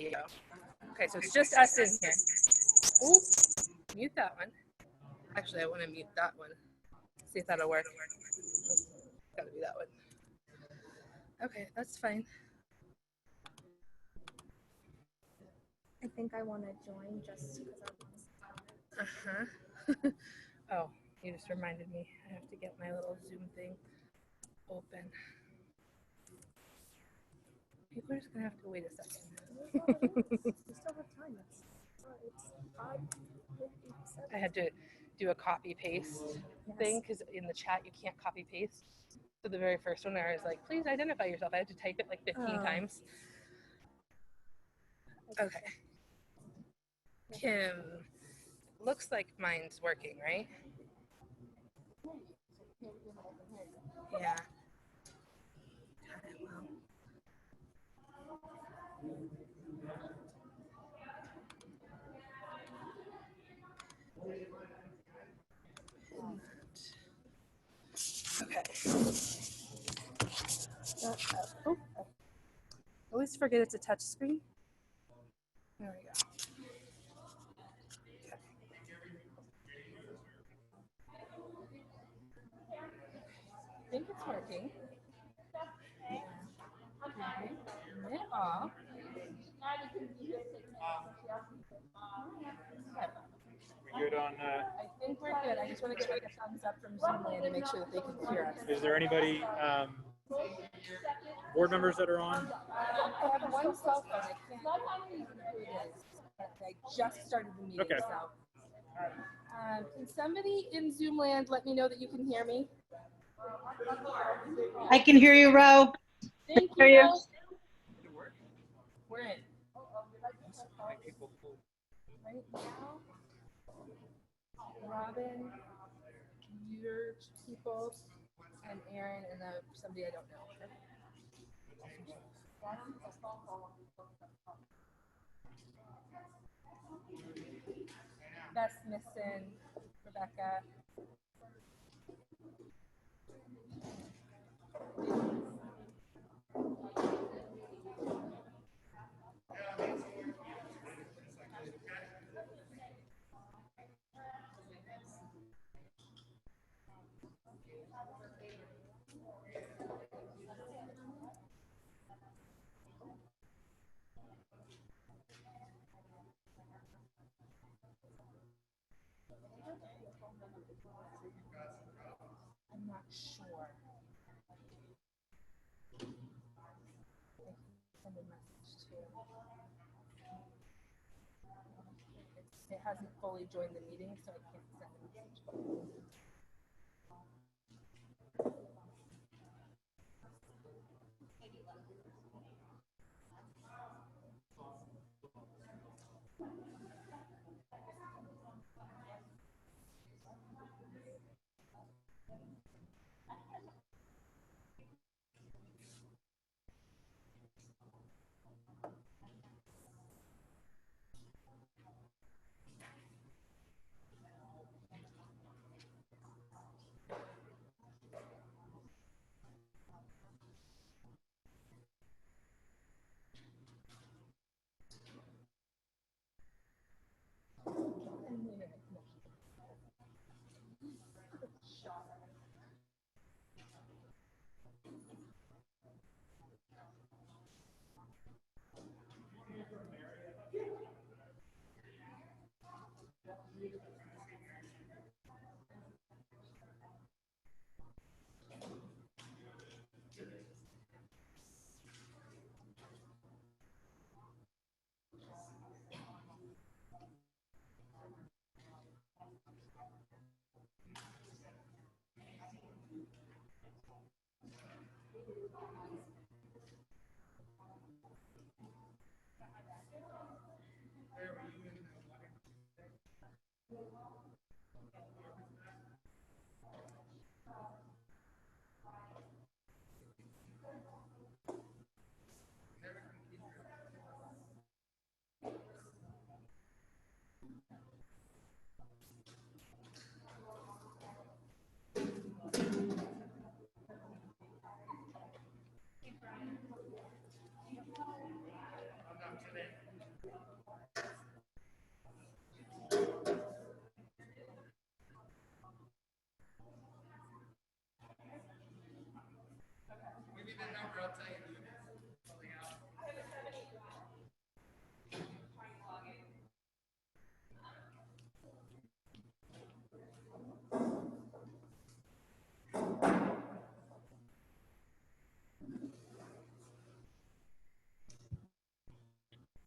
audio. Okay, so it's just us in here. Ooh, mute that one. Actually, I want to mute that one. See if that'll work. Gotta be that one. Okay, that's fine. I think I want to join just because I want to. Oh, you just reminded me. I have to get my little Zoom thing open. People are just gonna have to wait a second. We still have time. It's 5:57. I had to do a copy paste thing because in the chat you can't copy paste. So the very first one I was like, please identify yourself. I had to type it like 15 times. Okay. Kim, looks like mine's working, right? Yeah. Okay. Oh, I always forget it's a touch screen. There we go. Okay. I think it's working. Turn it off. We're good on. I think we're good. I just want to get like a thumbs up from Zoomland to make sure that they can hear us. Is there anybody, board members that are on? I have one cell phone. I can't remember who it is. I just started the meeting, Okay. So. Can somebody in Zoomland let me know that you can hear me? I can hear you, Ro. Thank you. We're in. Right now, Robin, your people, and Aaron, and somebody I don't know. Beth Smithson, Rebecca. I'm not sure. Send a message to. It hasn't fully joined the meeting, so I can't send a message.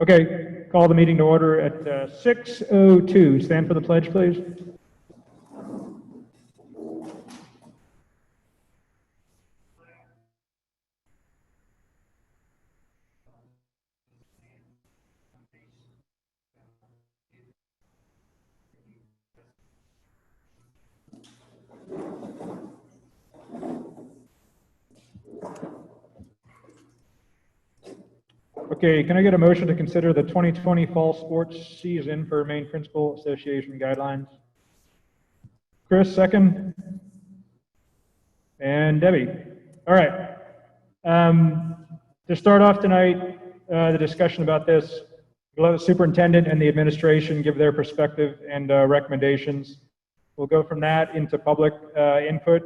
Okay, call the meeting to order at 6:02. Stand for the pledge, please. Okay, can I get a motion to consider the 2020 fall sports season for Maine Principal Association guidelines? Chris, second. And Debbie. All right. To start off tonight, the discussion about this, we'll let the superintendent and the administration give their perspective and recommendations. We'll go from that into public input.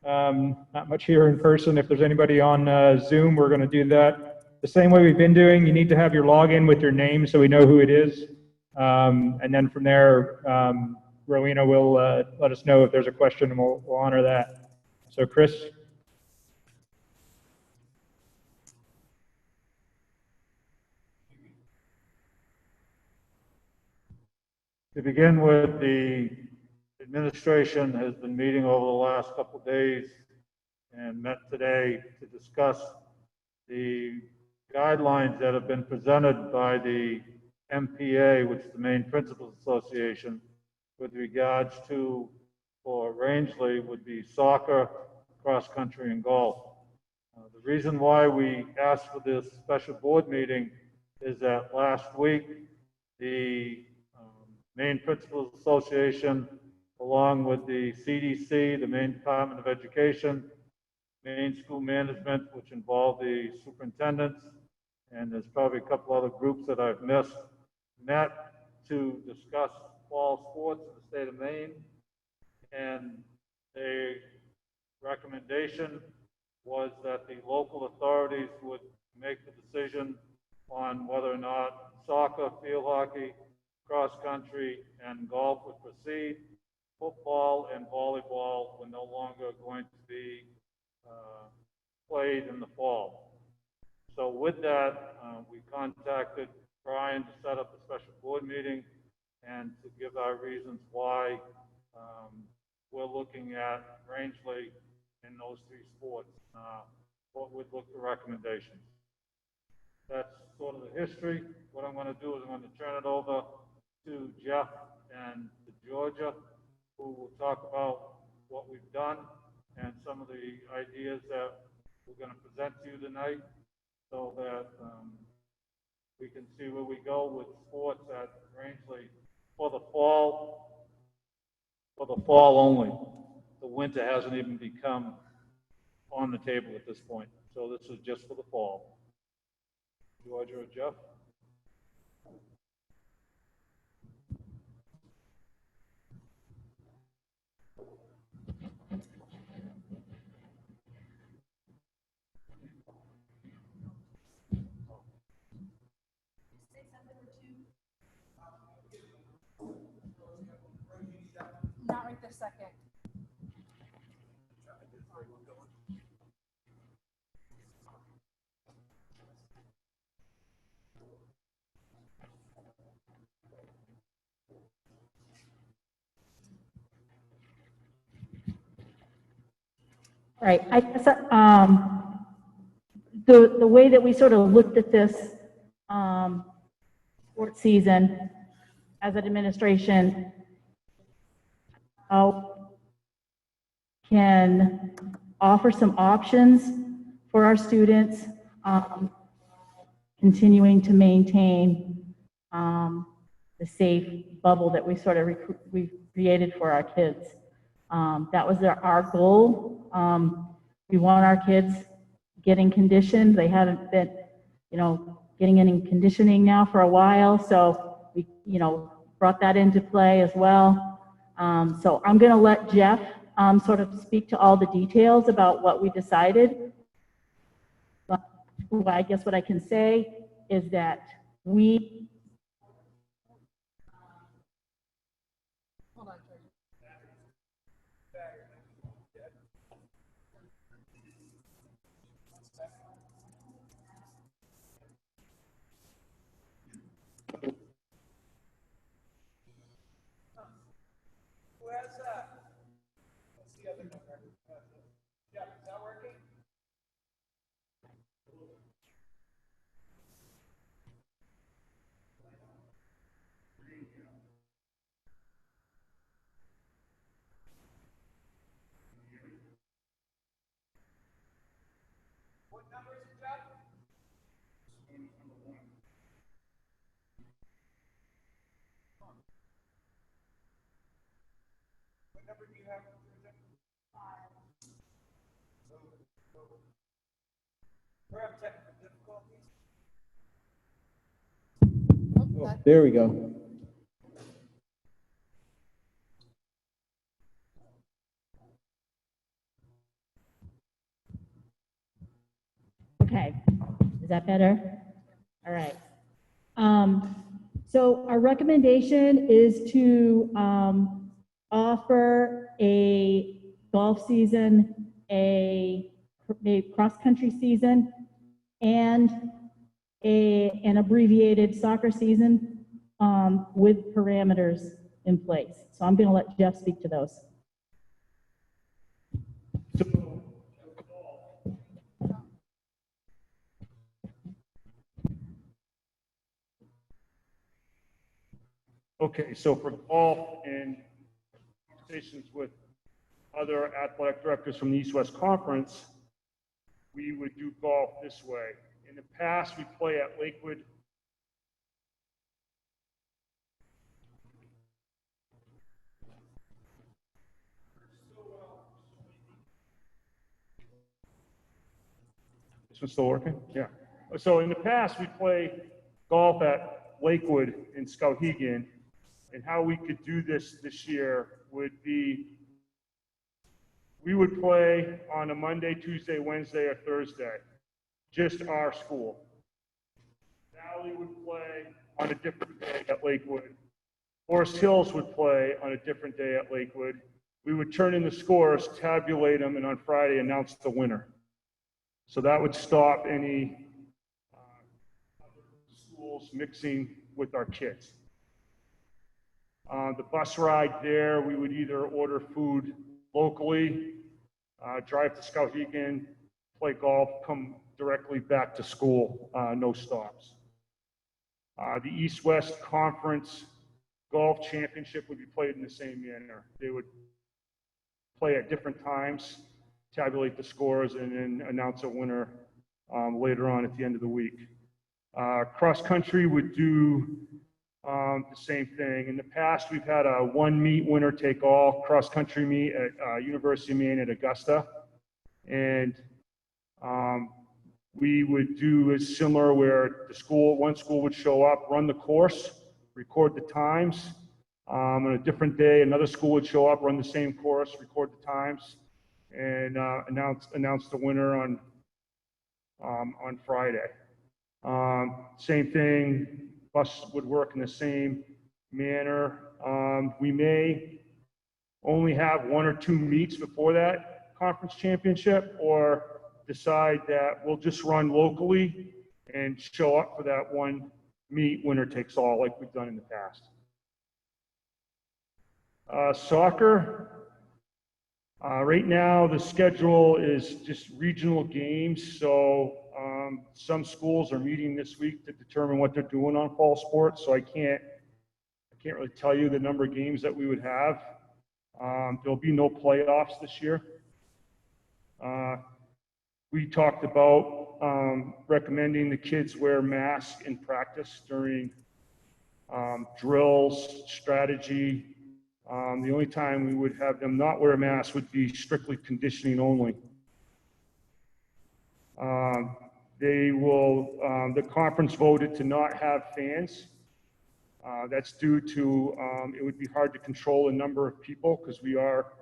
Not much here in person. If there's anybody on Zoom, we're going to do that the same way we've been doing. You need to have your login with your name so we know who it is. And then from there, Rowena will let us know if there's a question, and we'll honor that. So Chris? To begin with, the administration has been meeting over the last couple of days and met today to discuss the guidelines that have been presented by the MPA, which is the Maine Principals Association, with regards to, for Rangeley, would be soccer, cross country, and golf. The reason why we asked for this special board meeting is that last week, the Maine Principals Association, along with the CDC, the Maine Department of Education, Maine School Management, which involved the superintendents, and there's probably a couple other groups that I've missed, met to discuss fall sports in the state of Maine. And a recommendation was that the local authorities would make the decision on whether or not soccer, field hockey, cross country, and golf would proceed. Football and volleyball were no longer going to be played in the fall. So with that, we contacted Brian to set up a special board meeting and to give our reasons why we're looking at Rangeley in those three sports. What would look for recommendations. That's sort of the history. What I'm going to do is I'm going to turn it over to Jeff and to Georgia, who will talk about what we've done and some of the ideas that we're going to present to you tonight, so that we can see where we go with sports at Rangeley for the fall only. The winter hasn't even become on the table at this point. So this is just for the fall. Georgia or Jeff? Not right this second. Right. I guess the way that we sort of looked at this sports season as an administration, can offer some options for our students, continuing to maintain the safe bubble that we sort of we created for our kids. That was our goal. We want our kids getting conditioned. They haven't been, getting any conditioning now for a while. So we, brought that into play as well. So I'm going to let Jeff sort of speak to all the details about what we decided. But I guess what I can say is that we Oh, there we go. Okay, is that better? All right. So our recommendation is to offer a golf season, a cross-country season, and an abbreviated soccer season with parameters in place. So I'm going to let Jeff speak to those. Okay, so for golf and conversations with other athletic directors from the East-West Conference, we would do golf this way. In the past, we play at Lakewood. This one's still working? Yeah. So in the past, we play golf at Lakewood in Skowhegan, and how we could do this year would be we would play on a Monday, Tuesday, Wednesday, or Thursday, just our school. Valley would play on a different day at Lakewood. Forest Hills would play on a different day at Lakewood. We would turn in the scores, tabulate them, and on Friday announce the winner. So that would stop any schools mixing with our kids. The bus ride there, we would either order food locally, drive to Skowhegan, play golf, come directly back to school, no stops. The East-West Conference Golf Championship would be played in the same manner. They would play at different times, tabulate the scores, and then announce a winner later on at the end of the week. Cross country would do the same thing. In the past, we've had a one meet winner take all cross country meet at University of Maine at Augusta. And we would do a similar where one school would show up, run the course, record the times. On a different day, another school would show up, run the same course, record the times, and announce the winner on Friday. Same thing, bus would work in the same manner. We may only have one or two meets before that conference championship, or decide that we'll just run locally and show up for that one meet, winner takes all, like we've done in the past. Soccer, right now the schedule is just regional games, so some schools are meeting this week to determine what they're doing on fall sports, so I can't really tell you the number of games that we would have. There'll be no playoffs this year. We talked about recommending the kids wear masks in practice during drills, strategy. The only time we would have them not wear a mask would be strictly conditioning only. The conference voted to not have fans. That's due to, it would be hard to control the number of people because we are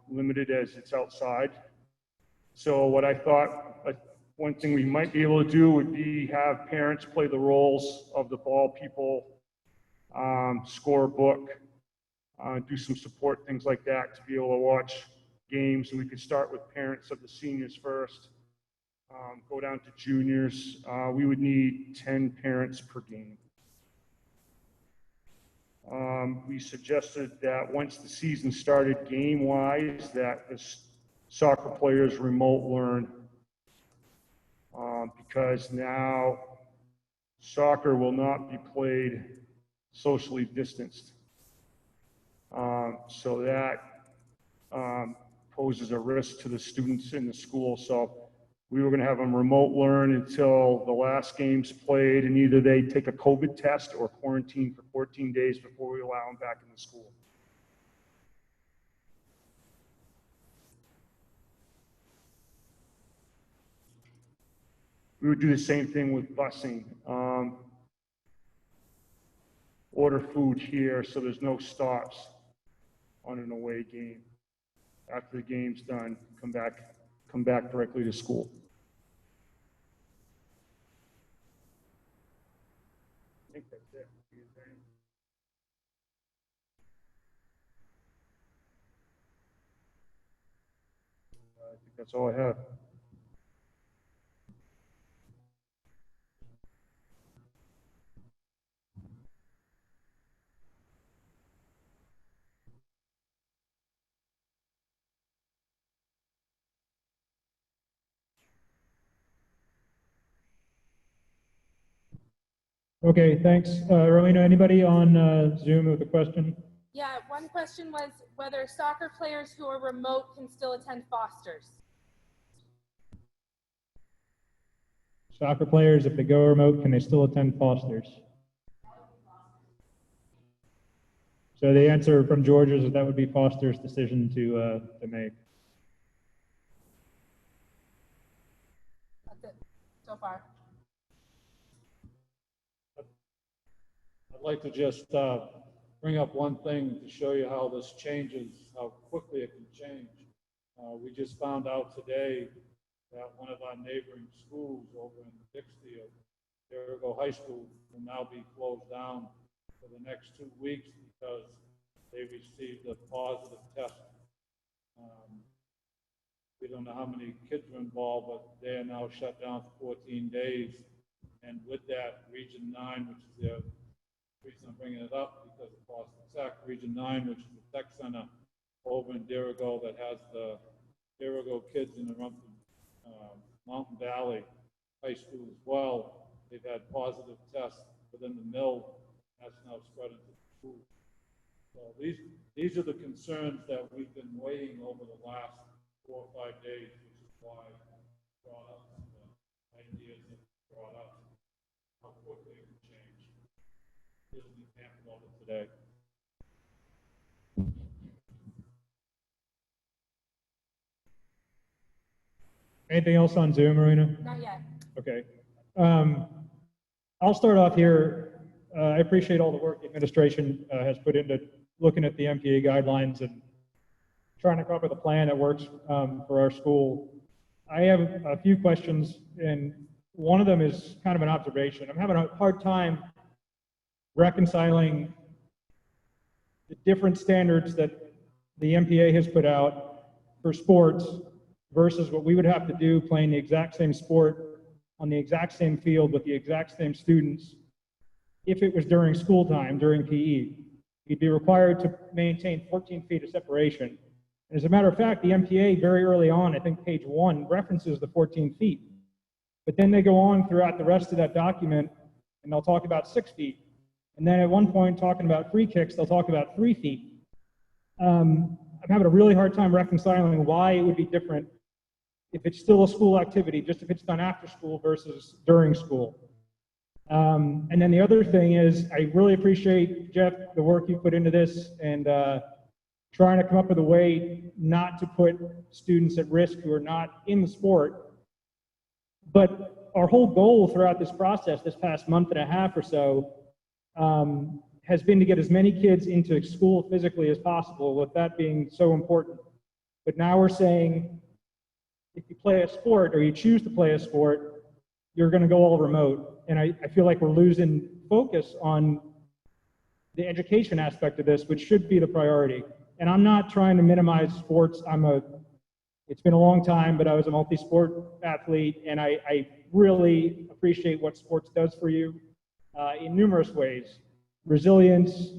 limited as it's outside. So what I thought, one thing we might be able to do would be have parents play the roles of the ball people, score a book, do some support, things like that, to be able to watch games. And we could start with parents of the seniors first, go down to juniors. We would need 10 parents per game. We suggested that once the season started game-wise, that the soccer players remote learn, because now soccer will not be played socially distanced. So that poses a risk to the students in the school. So we were going to have them remote learn until the last game's played, and either they take a COVID test or quarantine for 14 days before we allow them back in the school. We would do the same thing with busing. Order food here so there's no stops on an away game. After the game's done, come back directly to school. I think that's it. I think that's all I have. Okay, thanks. Rowena, anybody on Zoom with a question? Yeah, one question was whether soccer players who are remote can still attend Foster's. Soccer players, if they go remote, can they still attend Foster's? So the answer from George is that would be Foster's decision to make. That's it so far. I'd like to just bring up one thing to show you how this changes, how quickly it can change. We just found out today that one of our neighboring schools over in Dixfield, Jericho High School, will now be closed down for the next 2 weeks because they received a positive test. We don't know how many kids were involved, but they are now shut down for 14 days. And with that, Region 9, which is the reason I'm bringing it up, because of Boston Tech, Region 9, which is the tech center over in Dirigo that has the Dirigo kids in the Mountain Valley High School as well. They've had positive tests within the mill. That's now spread into the school. So these are the concerns that we've been weighing over the last 4 or 5 days, which is why I brought up some of the ideas that brought up how quickly it can change. Here's an example of it today. Anything else on Zoom, Marina? Not yet. Okay. I'll start off here. I appreciate all the work the administration has put into looking at the MPA guidelines and trying to come up with a plan that works for our school. I have a few questions, and one of them is kind of an observation. I'm having a hard time reconciling the different standards that the MPA has put out for sports versus what we would have to do playing the exact same sport on the exact same field with the exact same students if it was during school time, during PE. You'd be required to maintain 14 feet of separation. And as a matter of fact, the MPA very early on, I think page 1, references the 14 feet. But then they go on throughout the rest of that document and they'll talk about 6 feet. And then at one point, talking about free kicks, they'll talk about 3 feet. I'm having a really hard time reconciling why it would be different if it's still a school activity, just if it's done after school versus during school. And then the other thing is, I really appreciate, Jeff, the work you put into this and trying to come up with a way not to put students at risk who are not in the sport. But our whole goal throughout this process, this past month and a half or so, has been to get as many kids into school physically as possible, with that being so important. But now we're saying, if you play a sport or you choose to play a sport, you're going to go all remote. And I feel like we're losing focus on the education aspect of this, which should be the priority. And I'm not trying to minimize sports. It's been a long time, but I was a multi-sport athlete, and I really appreciate what sports does for you in numerous ways. resilience,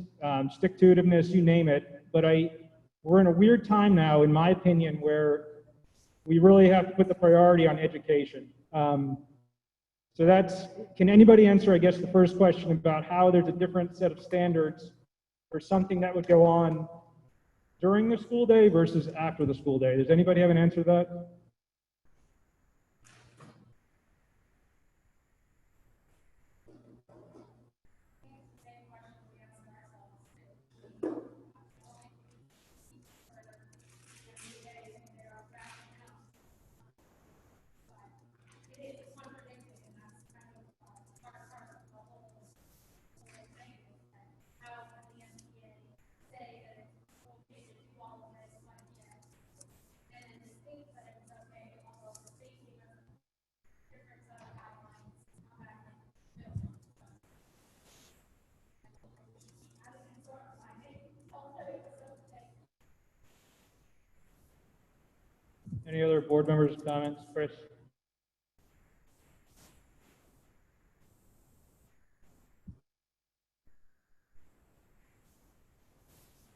stick-to-itiveness, you name it. But we're in a weird time now, in my opinion, where we really have to put the priority on education. So can anybody answer, I guess, the first question about how there's a different set of standards for something that would go on during the school day versus after the school day? Does anybody have an answer to that? Any other board members' comments? Chris?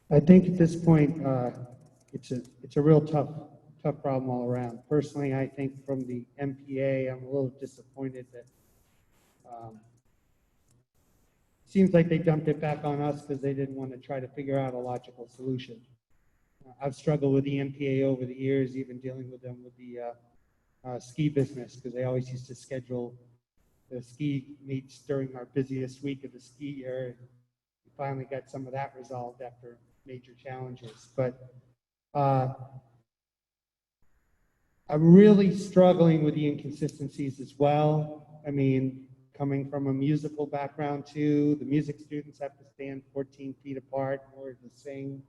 I think at this point, it's a real tough problem all around. Personally, I think from the MPA, I'm a little disappointed that seems like they dumped it back on us because they didn't want to try to figure out a logical solution. I've struggled with the MPA over the years, even dealing with them with the ski business, because they always used to schedule the ski meets during our busiest week of the ski year. We finally got some of that resolved after major challenges. But I'm really struggling with the inconsistencies as well. I mean, coming from a musical background too, the music students have to stand 14 feet apart in order to sing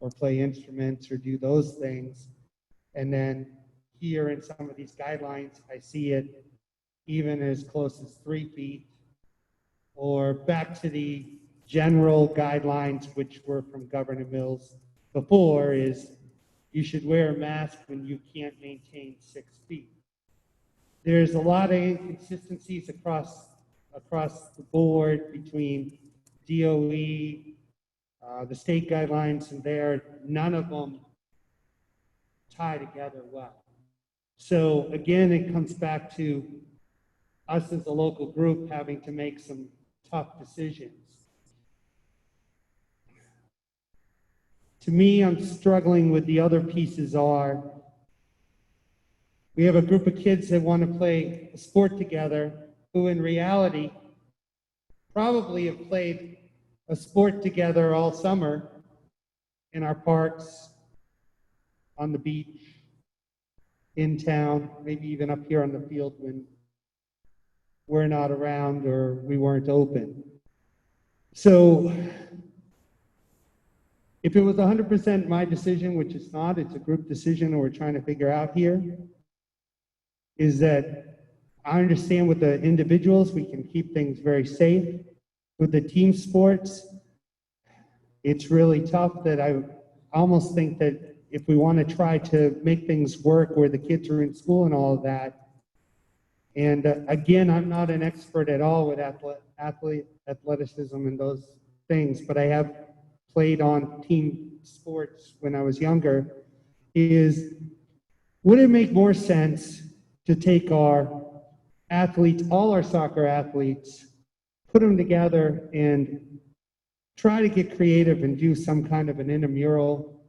or play instruments or do those things. And then here in some of these guidelines, I see it even as close as 3 feet, or back to the general guidelines, which were from Governor Mills before, is you should wear a mask when you can't maintain 6 feet. There's a lot of inconsistencies across the board between DOE, the state guidelines, and none of them tie together well. So again, it comes back to us as a local group having to make some tough decisions. To me, I'm struggling with the other pieces we have a group of kids that want to play a sport together who in reality probably have played a sport together all summer in our parks, on the beach, in town, maybe even up here on the field when we're not around or we weren't open. So if it was 100% my decision, which it's not, it's a group decision and we're trying to figure out here, is that I understand with the individuals, we can keep things very safe. With the team sports, it's really tough that I almost think that if we want to try to make things work where the kids are in school and all of that, and again, I'm not an expert at all with athleticism and those things, but I have played on team sports when I was younger, would it make more sense to take our athletes, all our soccer athletes, put them together and try to get creative and do some kind of an intramural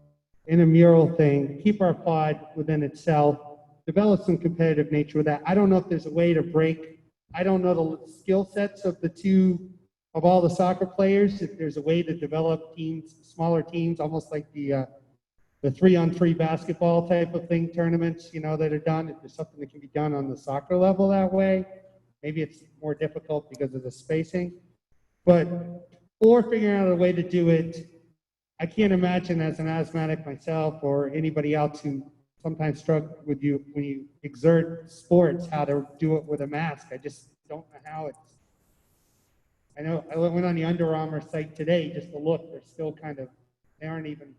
thing, keep our pod within itself, develop some competitive nature with that. I don't know if there's a way to break, I don't know the skill sets of all the soccer players, if there's a way to develop teams, smaller teams, almost like the 3-on-3 basketball type of thing, tournaments, that are done. If there's something that can be done on the soccer level that way, maybe it's more difficult because of the spacing, or figuring out a way to do it. I can't imagine as an asthmatic myself or anybody else who sometimes struggle with you when you exert sports, how to do it with a mask. I just don't know how I know I went on the Under Armour site today just to look. They're still they aren't even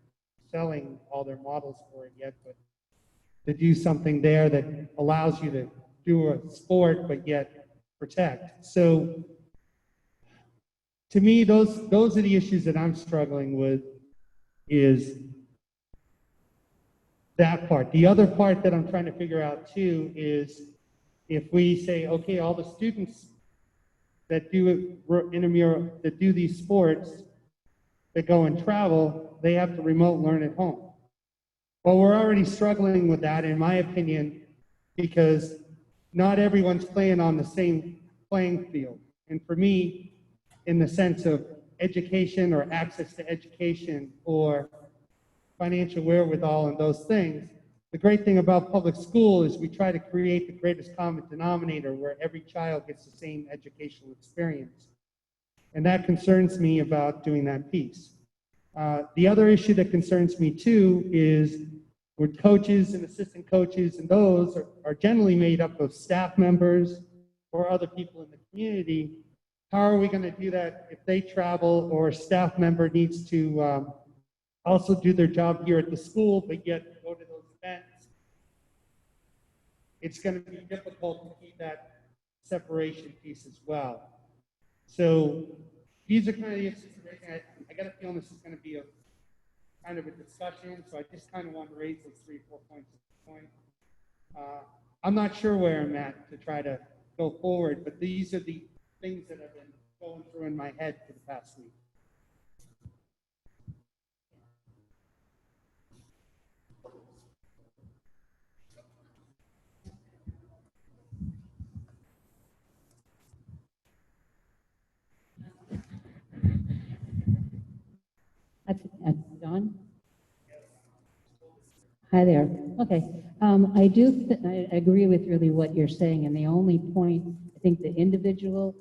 selling all their models for it yet, but to do something there that allows you to do a sport but yet protect. So to me, those are the issues that I'm struggling with, is that part. The other part that I'm trying to figure out too is if we say, okay, all the students that do intramural, that do these sports, that go and travel, they have to remote learn at home. Well, we're already struggling with that, in my opinion, because not everyone's playing on the same playing field. And for me, in the sense of education or access to education or financial wherewithal and those things, the great thing about public school is we try to create the greatest common denominator where every child gets the same educational experience. And that concerns me about doing that piece. The other issue that concerns me too is with coaches and assistant coaches, and those are generally made up of staff members or other people in the community. How are we going to do that if they travel or a staff member needs to also do their job here at the school, but yet go to those events? It's going to be difficult to keep that separation piece as well. So these are kind of the issues. I got a feeling this is going to be a kind of a discussion, so I just kind of want to raise those 3 or 4 points at this point. I'm not sure where I'm at to try to go forward, but these are the things that have been going through in my head for the past week. Don? Hi there. Okay. I agree with really what you're saying, and the only point, I think the individual,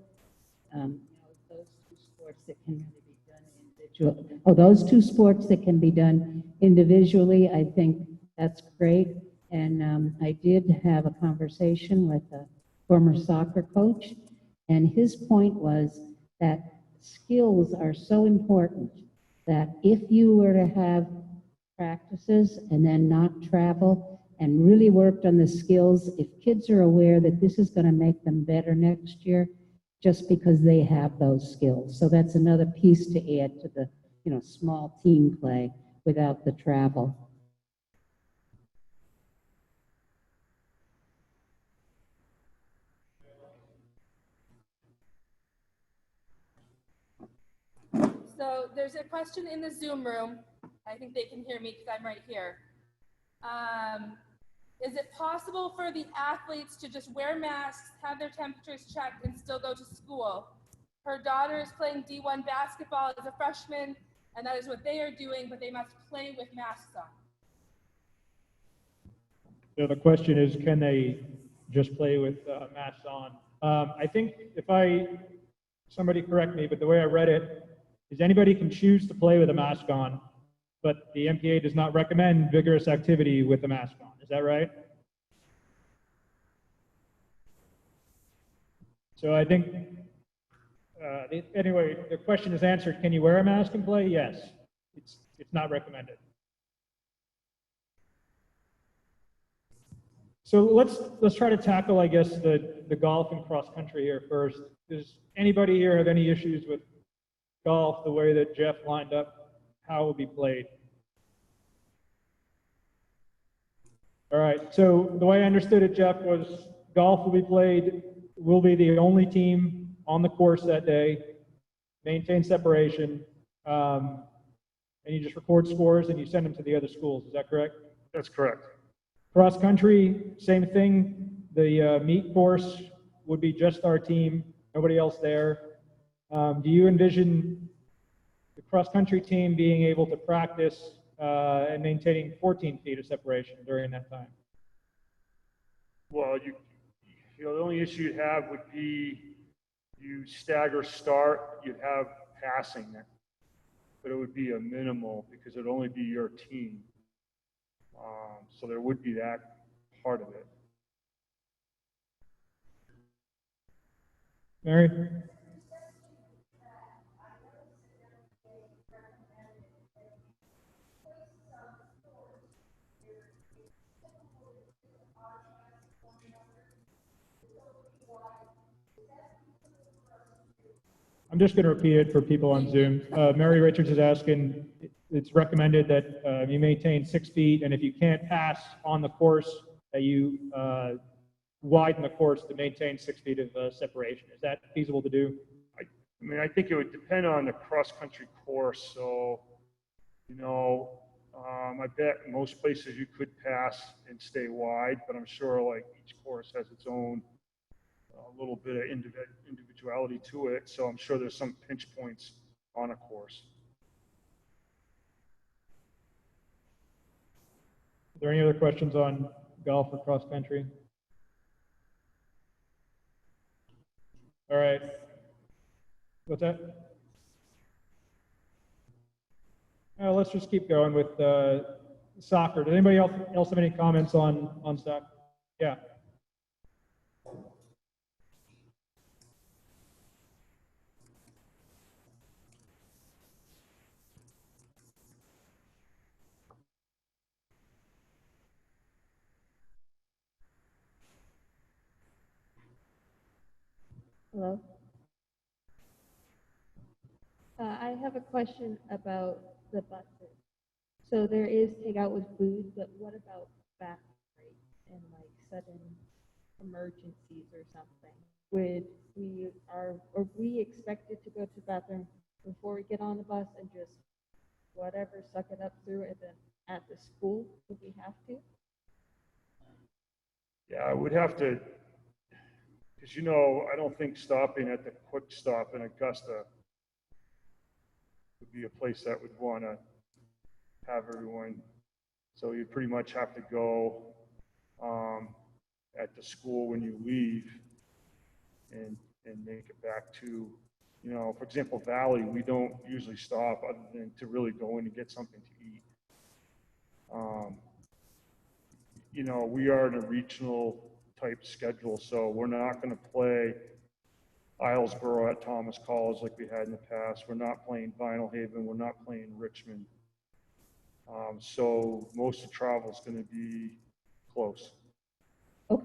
those two sports that can really be done individually. Oh, those two sports that can be done individually, I think that's great. And I did have a conversation with a former soccer coach, and his point was that skills are so important that if you were to have practices and then not travel and really worked on the skills, if kids are aware that this is going to make them better next year just because they have those skills. So that's another piece to add to the, small team play without the travel. So there's a question in the Zoom room. I think they can hear me because I'm right here. Is it possible for the athletes to just wear masks, have their temperatures checked, and still go to school? Her daughter is playing D1 basketball as a freshman, and that is what they are doing, but they must play with masks on. So the question is, can they just play with masks on? I think somebody correct me, but the way I read it is anybody can choose to play with a mask on, but the MPA does not recommend vigorous activity with a mask on. Is that right? So I think, anyway, the question is answered. Can you wear a mask and play? Yes. It's not recommended. So let's try to tackle, I guess, the golf and cross country here first. Does anybody here have any issues with golf, the way that Jeff lined up how it will be played? All right, so the way I understood it, Jeff, was golf will be played, we'll be the only team on the course that day, maintain separation, and you just record scores and you send them to the other schools. Is that correct? That's correct. Cross country, same thing. The meet course would be just our team, nobody else there. Do you envision the cross country team being able to practice and maintaining 14 feet of separation during that time? Well, the only issue you'd have would be you stagger start, you'd have passing there, but it would be a minimal because it'd only be your team. So there would be that part of it. Mary? I'm just going to repeat it for people on Zoom. Mary Richards is asking, it's recommended that you maintain 6 feet, and if you can't pass on the course, that you widen the course to maintain 6 feet of separation. Is that feasible to do? I mean, I think it would depend on the cross-country course. So, I bet most places you could pass and stay wide, but I'm sure like each course has its own little bit of individuality to it. So I'm sure there's some pinch points on a course. Are there any other questions on golf or cross country? All right. What's that? Let's just keep going with soccer. Does anybody else have any comments on soccer? Yeah. Hello. I have a question about the buses. So there is takeout with food, but what about bathroom breaks and like sudden emergencies or something? Are we expected to go to the bathroom before we get on the bus and just whatever, suck it up through it, and then at the school, would we have to? Yeah, I would have to, because I don't think stopping at the quick stop in Augusta would be a place that would want to have everyone. So you pretty much have to go at the school when you leave and make it back to, for example, Valley, we don't usually stop other than to really go in and get something to eat. We are in a regional type schedule, so we're not going to play Islesboro at Thomas College like we had in the past. We're not playing Vinyl Haven. We're not playing Richmond. So most of the travel is going to be close. Okay.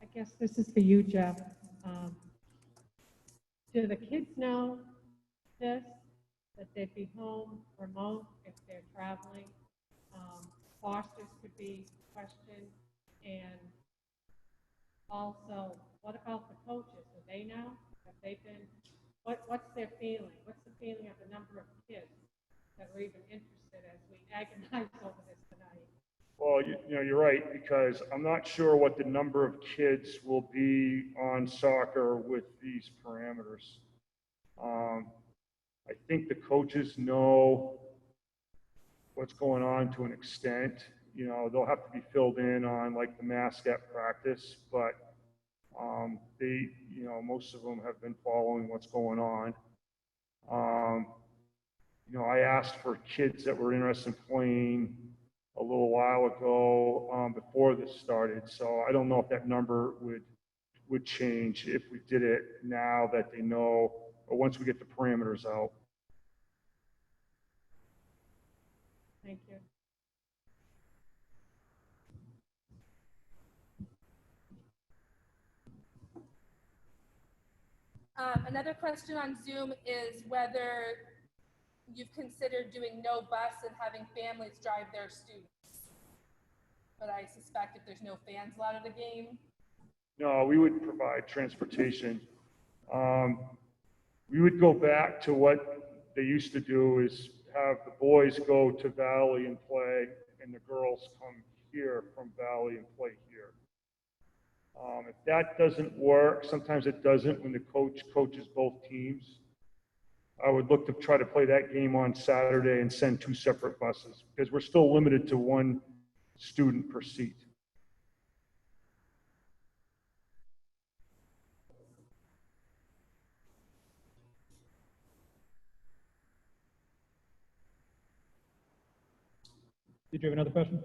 I guess this is for you, Jeff. Do the kids know this, that they'd be home remote if they're traveling? Fosters could be questioned. And also, what about the coaches? Do they know? Have they been, what's their feeling? What's the feeling of the number of kids that are even interested as we agonize over this tonight? Well, you're right, because I'm not sure what the number of kids will be on soccer with these parameters. I think the coaches know what's going on to an extent. They'll have to be filled in on like the mask at practice, but they, most of them have been following what's going on. I asked for kids that were interested in playing a little while ago before this started. So I don't know if that number would change if we did it now that they know, or once we get the parameters out. Thank you. Another question on Zoom is whether you've considered doing no bus and having families drive their students. But I suspect if there's no fans allowed at a game. No, we would provide transportation. We would go back to what they used to do, is have the boys go to Valley and play, and the girls come here from Valley and play here. If that doesn't work, sometimes it doesn't when the coach coaches both teams, I would look to try to play that game on Saturday and send 2 separate buses, because we're still limited to 1 student per seat. Did you have another question?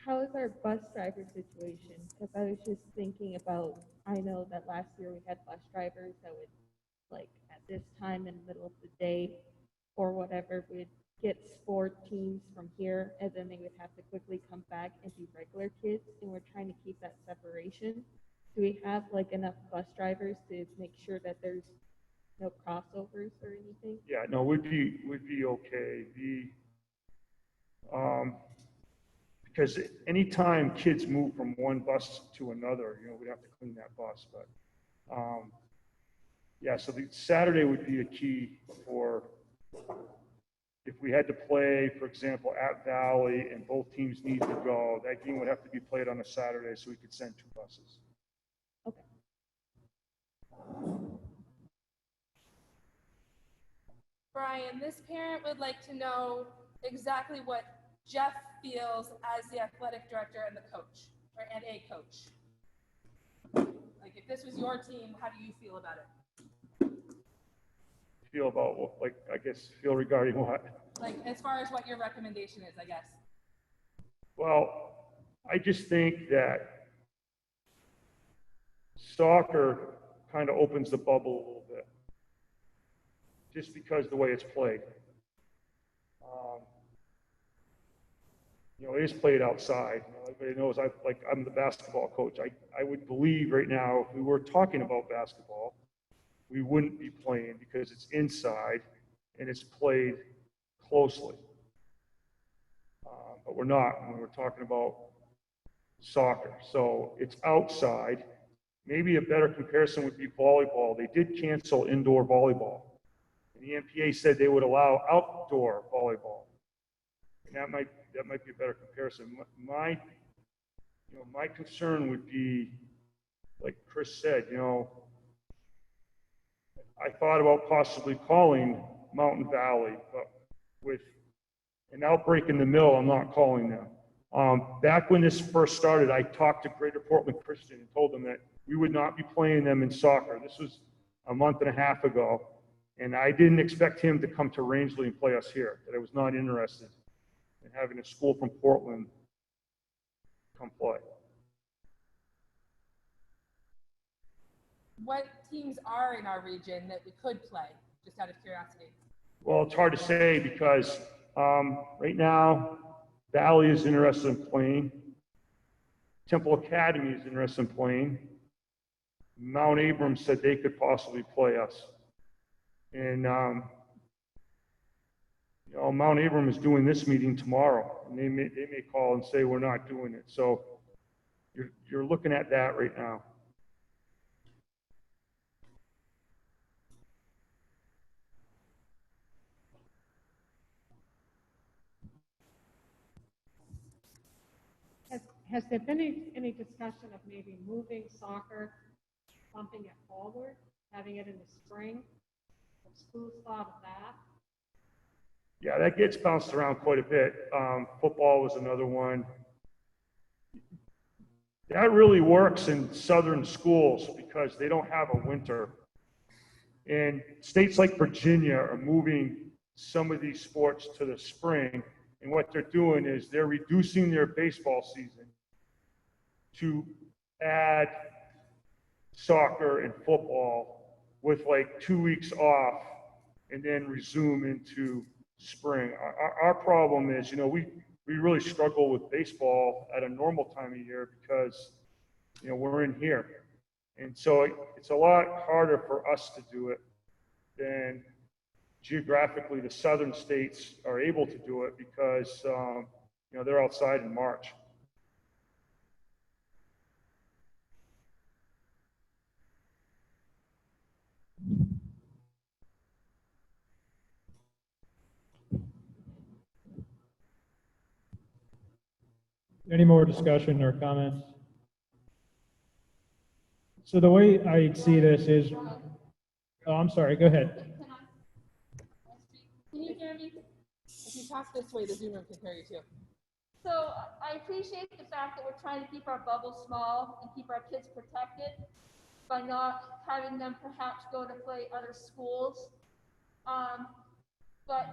How is our bus driver situation? Because I was just thinking about, I know that last year we had bus drivers that would, like, at this time in the middle of the day or whatever, would get sport teams from here, and then they would have to quickly come back and be regular kids, and we're trying to keep that separation. Do we have like enough bus drivers to make sure that there's no crossovers or anything? Yeah, no, we'd be okay. Because anytime kids move from one bus to another, we'd have to clean that bus. But yeah, so the Saturday would be a key for if we had to play, for example, at Valley and both teams need to go, that game would have to be played on a Saturday so we could send 2 buses. Okay. Brian, this parent would like to know exactly what Jeff feels as the athletic director and the coach, and a coach. Like, if this was your team, how do you feel about it? Feel about what, like, I guess, feel regarding what? Like, as far as what your recommendation is, I guess. Well, I just think that soccer kind of opens the bubble a little bit, just because the way it's played. It is played outside. Everybody knows I'm the basketball coach. I would believe right now if we were talking about basketball, we wouldn't be playing because it's inside and it's played closely. But we're not when we're talking about soccer. So it's outside. Maybe a better comparison would be volleyball. They did cancel indoor volleyball. And the NPA said they would allow outdoor volleyball. And that might be a better comparison. My concern would be, like Chris said, I thought about possibly calling Mountain Valley, but with an outbreak in the mill, I'm not calling them. Back when this first started, I talked to Greater Portland Christian and told them that we would not be playing them in soccer. This was a month and a half ago, and I didn't expect him to come to Rangeley and play us here, that I was not interested in having a school from Portland come play. What teams are in our region that we could play, just out of curiosity? Well, it's hard to say because right now, Valley is interested in playing. Temple Academy is interested in playing. Mount Abram said they could possibly play us. And, Mount Abram is doing this meeting tomorrow, and they may call and say we're not doing it. So you're looking at that right now. Has there been any discussion of maybe moving soccer, bumping it forward, having it in the spring? Have schools thought of that? Yeah, that gets bounced around quite a bit. Football was another one. That really works in southern schools because they don't have a winter. And states like Virginia are moving some of these sports to the spring. And what they're doing is they're reducing their baseball season to add soccer and football with like 2 weeks off and then resume into spring. Our problem is, we really struggle with baseball at a normal time of year because, we're in here. And so it's a lot harder for us to do it than geographically the southern states are able to do it because, they're outside in March. Any more discussion or comments? So the way I see this is, oh, I'm sorry, go ahead. Can you hear me? If you talk this way, the Zoom room can hear you too. So I appreciate the fact that we're trying to keep our bubble small and keep our kids protected by not having them perhaps go to play other schools. But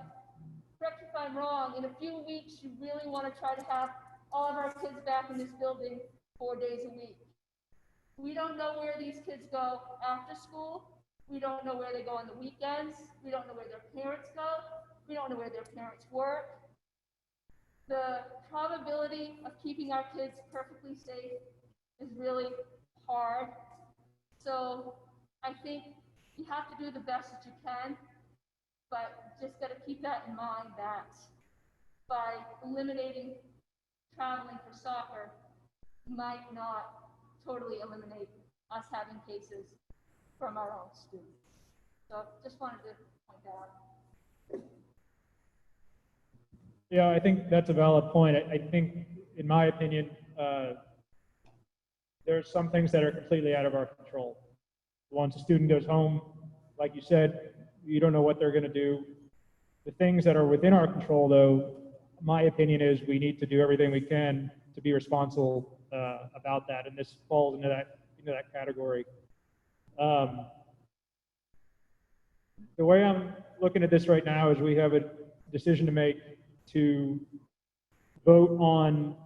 correct me if I'm wrong, in a few weeks, you really want to try to have all of our kids back in this building 4 days a week. We don't know where these kids go after school. We don't know where they go on the weekends. We don't know where their parents go. We don't know where their parents work. The probability of keeping our kids perfectly safe is really hard. So I think you have to do the best that you can, but just got to keep that in mind that by eliminating traveling for soccer might not totally eliminate us having cases from our own students. So just wanted to point that out. Yeah, I think that's a valid point. I think, in my opinion, there's some things that are completely out of our control. Once a student goes home, like you said, you don't know what they're going to do. The things that are within our control, though, my opinion is we need to do everything we can to be responsible about that, and this falls into that category. The way I'm looking at this right now is we have a decision to make to vote on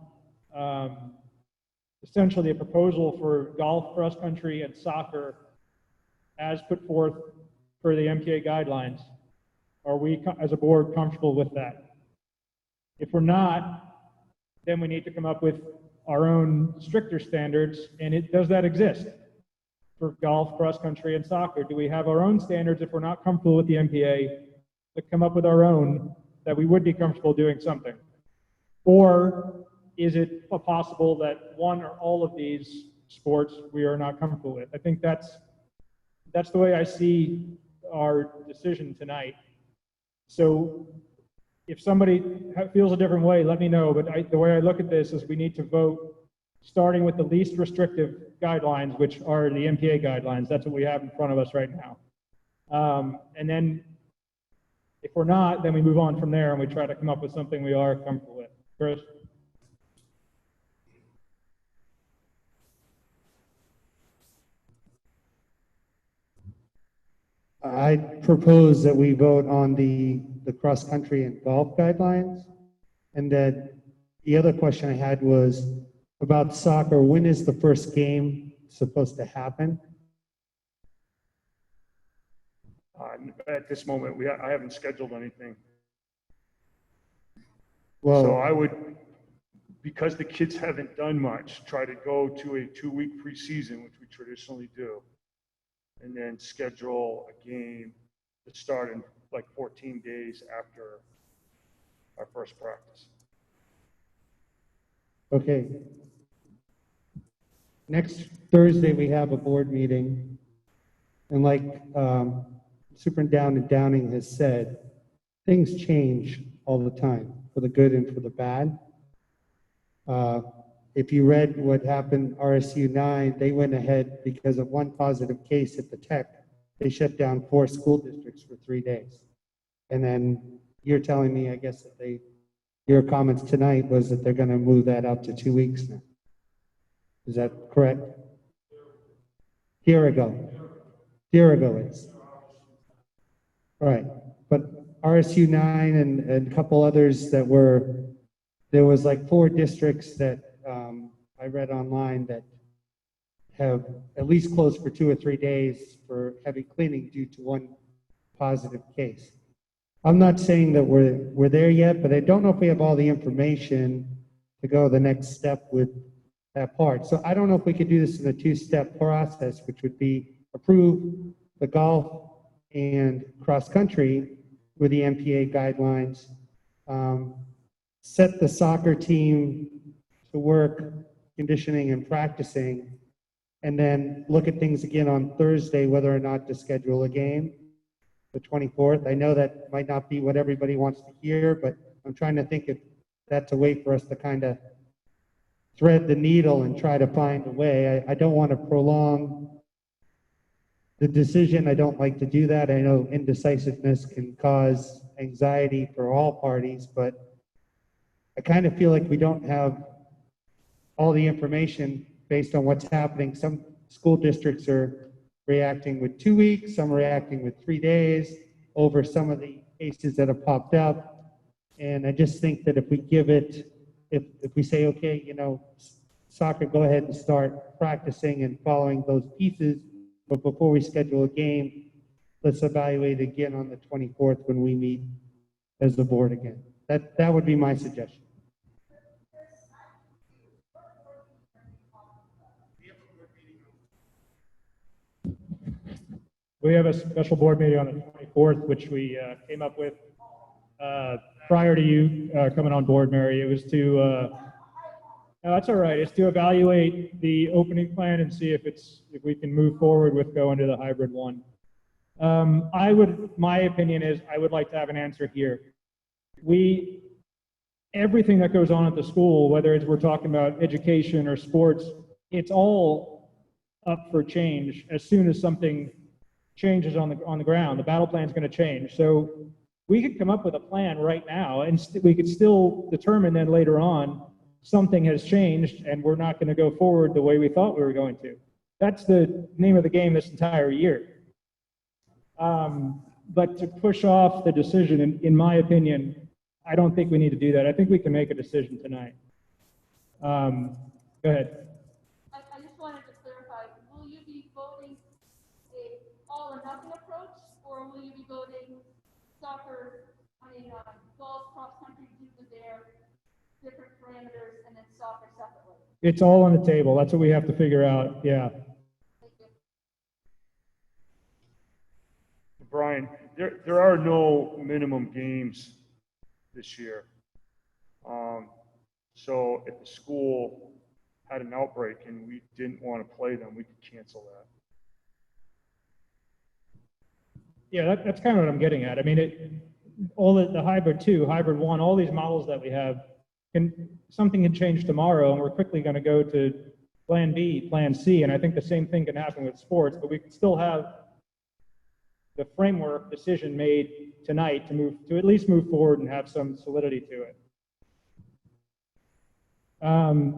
essentially a proposal for golf, cross country, and soccer as put forth for the MPA guidelines. Are we, as a board, comfortable with that? If we're not, then we need to come up with our own stricter standards, and does that exist for golf, cross country, and soccer? Do we have our own standards if we're not comfortable with the MPA to come up with our own that we would be comfortable doing something? Or is it possible that one or all of these sports we are not comfortable with? I think that's the way I see our decision tonight. So if somebody feels a different way, let me know. But the way I look at this is we need to vote starting with the least restrictive guidelines, which are the MPA guidelines. That's what we have in front of us right now. And then if we're not, then we move on from there and we try to come up with something we are comfortable with. Chris? I propose that we vote on the cross-country and golf guidelines. And that the other question I had was about soccer. When is the first game supposed to happen? At this moment, I haven't scheduled anything. Well, So I would, because the kids haven't done much, try to go to a 2-week preseason, which we traditionally do, and then schedule a game to start in like 14 days after our first practice. okay. Next Thursday, we have a board meeting. And like Superintendent Downing has said, things change all the time, for the good and for the bad. If you read what happened, RSU 9, they went ahead because of one positive case at the tech. They shut down 4 school districts for 3 days. And then you're telling me, I guess, that your comments tonight was that they're going to move that out to 2 weeks now. Is that correct? Year ago is. All right, but RSU 9 and a couple others that there was like 4 districts that I read online that have at least closed for 2 or 3 days for heavy cleaning due to one positive case. I'm not saying that we're there yet, but I don't know if we have all the information to go the next step with that part. So I don't know if we could do this in a 2-step process, which would be approve the golf and cross country with the MPA guidelines, set the soccer team to work conditioning and practicing, and then look at things again on Thursday, whether or not to schedule a game, the 24th. I know that might not be what everybody wants to hear, but I'm trying to think if that's a way for us to kind of thread the needle and try to find a way. I don't want to prolong the decision. I don't like to do that. I know indecisiveness can cause anxiety for all parties, but I kind of feel like we don't have all the information based on what's happening. Some school districts are reacting with 2 weeks, some are reacting with 3 days over some of the cases that have popped up. And I just think that if we give it, if we say, okay, you know, soccer, go ahead and start practicing and following those pieces, but before we schedule a game, let's evaluate again on the 24th when we meet as the board again. That would be my suggestion. We have a special board meeting on the 24th, which we came up with prior to you coming on board, Mary. It was to, no, that's all right. It's to evaluate the opening plan and see if we can move forward with going to the hybrid one. My opinion is I would like to have an answer here. Everything that goes on at the school, whether it's we're talking about education or sports, it's all up for change as soon as something changes on the ground. The battle plan is going to change. So we could come up with a plan right now, and we could still determine then later on something has changed and we're not going to go forward the way we thought we were going to. That's the name of the game this entire year. But to push off the decision, in my opinion, I don't think we need to do that. I think we can make a decision tonight. Go ahead. I just wanted to clarify, will you be voting a all or nothing approach, or will you be voting soccer, golf, cross country, do their different parameters, and then soccer separately? It's all on the table. That's what we have to figure out. Yeah. Thank you. Brian, there are no minimum games this year. So if the school had an outbreak and we didn't want to play them, we could cancel that. Yeah, that's kind of what I'm getting at. I mean, all the hybrid 2, hybrid 1, all these models that we have, something can change tomorrow and we're quickly going to go to plan B, plan C, and I think the same thing can happen with sports, but we can still have the framework decision made tonight to at least move forward and have some solidity to it.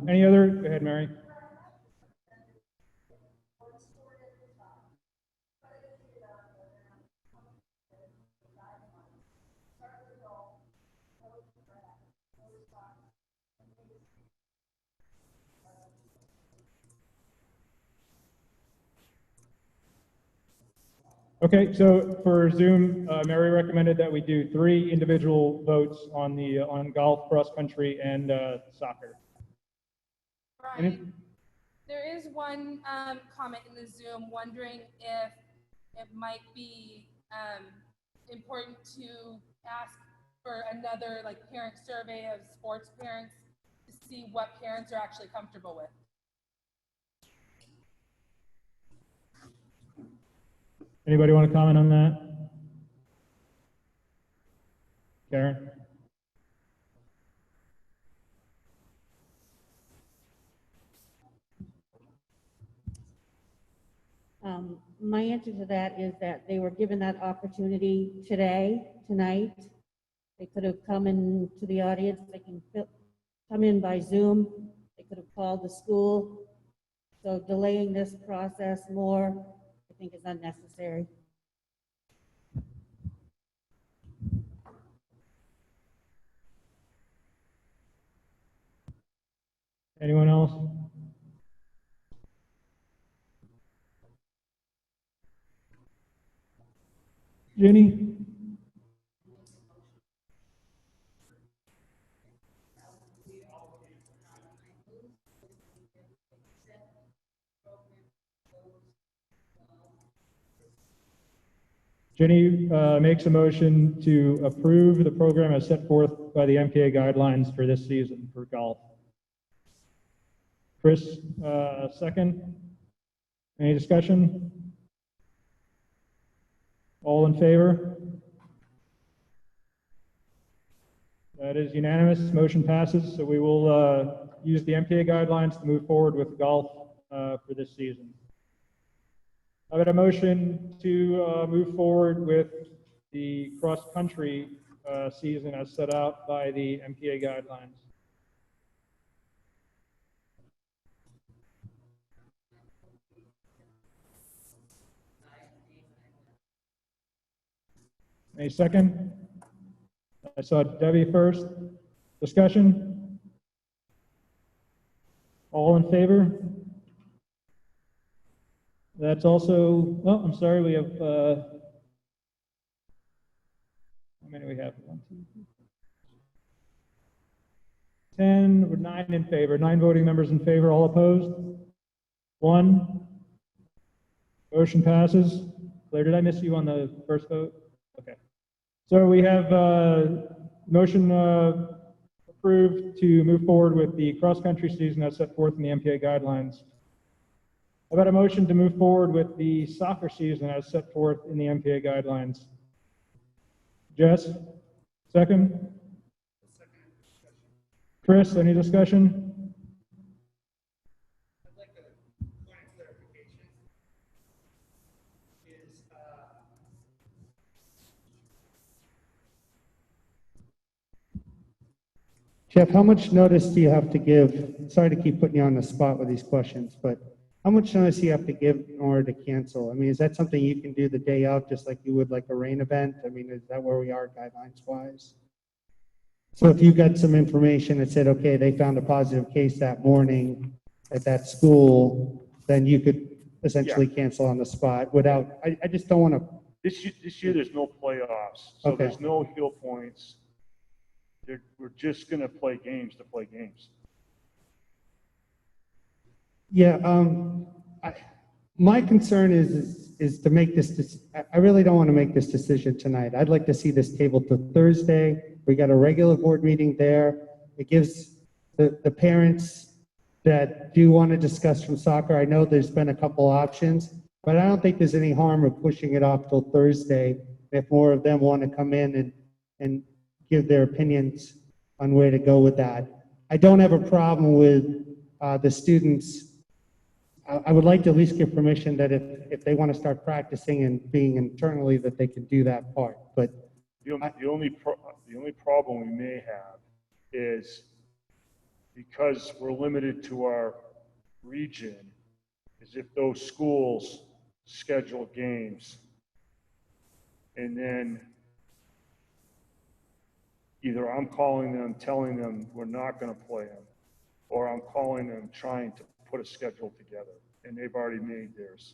Any other? Go ahead, Mary. Okay, so for Zoom, Mary recommended that we do 3 individual votes on golf, cross country, and soccer. Brian, there is one comment in the Zoom wondering if it might be important to ask for another parent survey of sports parents to see what parents are actually comfortable with. Anybody want to comment on that? Karen? My answer to that is that they were given that opportunity tonight. They could have come into the audience. They can come in by Zoom. They could have called the school. So delaying this process more, I think, is unnecessary. Anyone else? Jenny? Jenny makes a motion to approve the program as set forth by the MPA guidelines for this season for golf. Chris, second. Any discussion? All in favor? That is unanimous. Motion passes. So we will use the MPA guidelines to move forward with golf for this season. I have a motion to move forward with the cross-country season as set out by the MPA guidelines. Any second? I saw Debbie first. Discussion? All in favor? That's also, oh, I'm sorry, we have, how many we have? 1, 2, 3, 10, we're 9 in favor, 9 voting members in favor, all opposed? 1. Motion passes. Claire, did I miss you on the first vote? Okay. So we have motion approved to move forward with the cross-country season as set forth in the MPA guidelines. How about a motion to move forward with the soccer season as set forth in the MPA guidelines? Jess, second? Chris, any discussion? I'd like a point of clarification. Is Jeff, how much notice do you have to give? Sorry to keep putting you on the spot with these questions, but how much notice do you have to give in order to cancel? I mean, is that something you can do the day of, just like you would like a rain event? I mean, is that where we are guidelines wise? So if you got some information that said, okay, they found a positive case that morning at that school, then you could essentially cancel on the spot without, I just don't want to. This year there's no playoffs, so Okay. there's no heel points. We're just going to play games to play games. Yeah, my concern is to make this, I really don't want to make this decision tonight. I'd like to see this tabled to Thursday. We got a regular board meeting there. It gives the parents that do want to discuss from soccer, I know there's been a couple options, but I don't think there's any harm of pushing it off till Thursday if more of them want to come in and give their opinions on where to go with that. I don't have a problem with the students. I would like to at least give permission that if they want to start practicing and being internally, that they can do that part. But the only problem we may have is because we're limited to our region, is if those schools schedule games and then either I'm calling them, telling them we're not going to play them, or I'm calling them trying to put a schedule together, and they've already made theirs.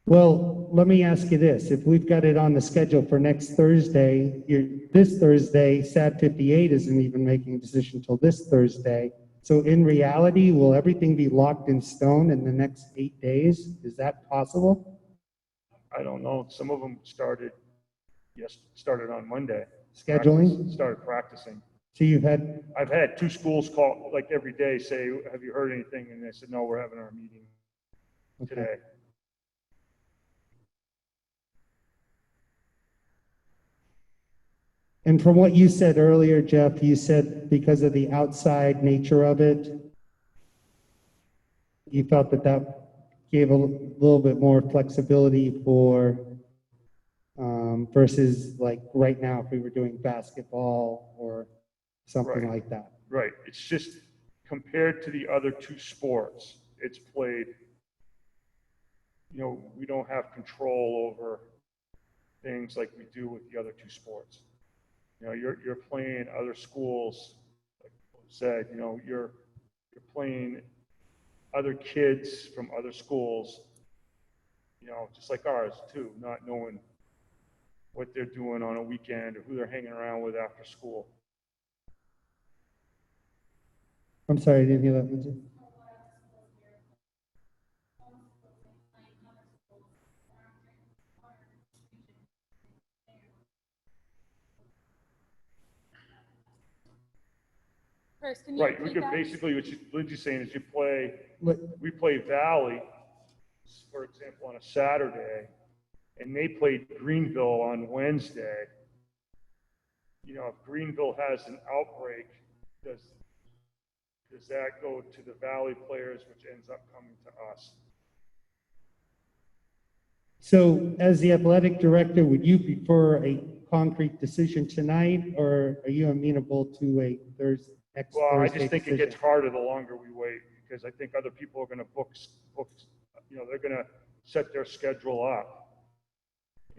well, let me ask you this. If we've got it on the schedule for next Thursday, this Thursday, SAT 58 isn't even making a decision until this Thursday. So in reality, will everything be locked in stone in the next 8 days? Is that possible? I don't know. Some of them started on Monday. Scheduling? Started practicing. So I've had 2 schools call like every day, say, have you heard anything? And they said, no, we're having our meeting today. And from what you said earlier, Jeff, you said because of the outside nature of it, you felt that gave a little bit more flexibility for versus like right now if we were doing basketball or something like that. Right. It's just compared to the other 2 sports, it's played, we don't have control over things like we do with the other 2 sports. You're playing other schools, like I said, you're playing other kids from other schools, just like ours too, not knowing what they're doing on a weekend or who they're hanging around with after school. I'm sorry, I didn't hear that, Lindsay. Chris, can you Right, we repeat could that? basically, what Lindsay's saying is we play Valley, for example, on a Saturday, and they played Greenville on Wednesday. If Greenville has an outbreak, does that go to the Valley players, which ends up coming to us? So as the athletic director, would you prefer a concrete decision tonight, or are you amenable to a Thursday? Well, I just think it gets harder the longer we wait, because I think other people are going to book, they're going to set their schedule up.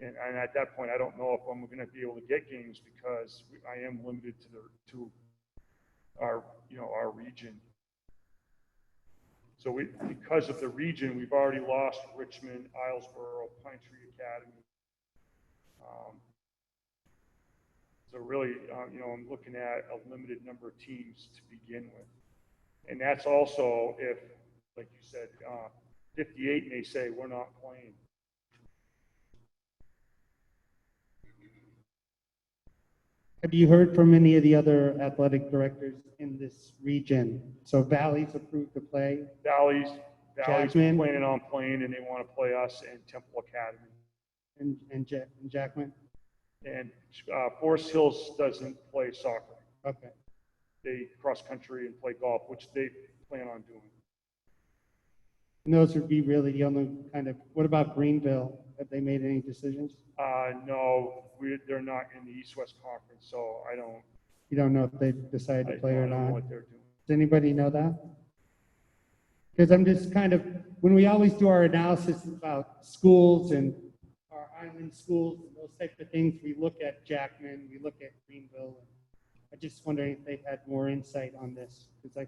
And at that point, I don't know if I'm going to be able to get games because I am limited to our, our region. So because of the region, we've already lost Richmond, Islesboro, Pine Tree Academy. So really, I'm looking at a limited number of teams to begin with. And that's also if, like you said, 58 may say we're not playing. Have you heard from any of the other athletic directors in this region? So Valley's approved to play. Valley's Jackman? planning on playing, and they want to play us in Temple Academy. And Jackman? And Forest Hills doesn't play soccer. Okay. They cross country and play golf, which they plan on doing. And those would be really the only kind of, what about Greenville? Have they made any decisions? No, they're not in the East-West Conference, so I don't. You don't know if they've decided to play or I don't know not? what they're doing. Does anybody know that? Because I'm just kind of, when we always do our analysis about schools and our island schools and those types of things, we look at Jackman, we look at Greenville. I'm just wondering if they've had more insight on this. Because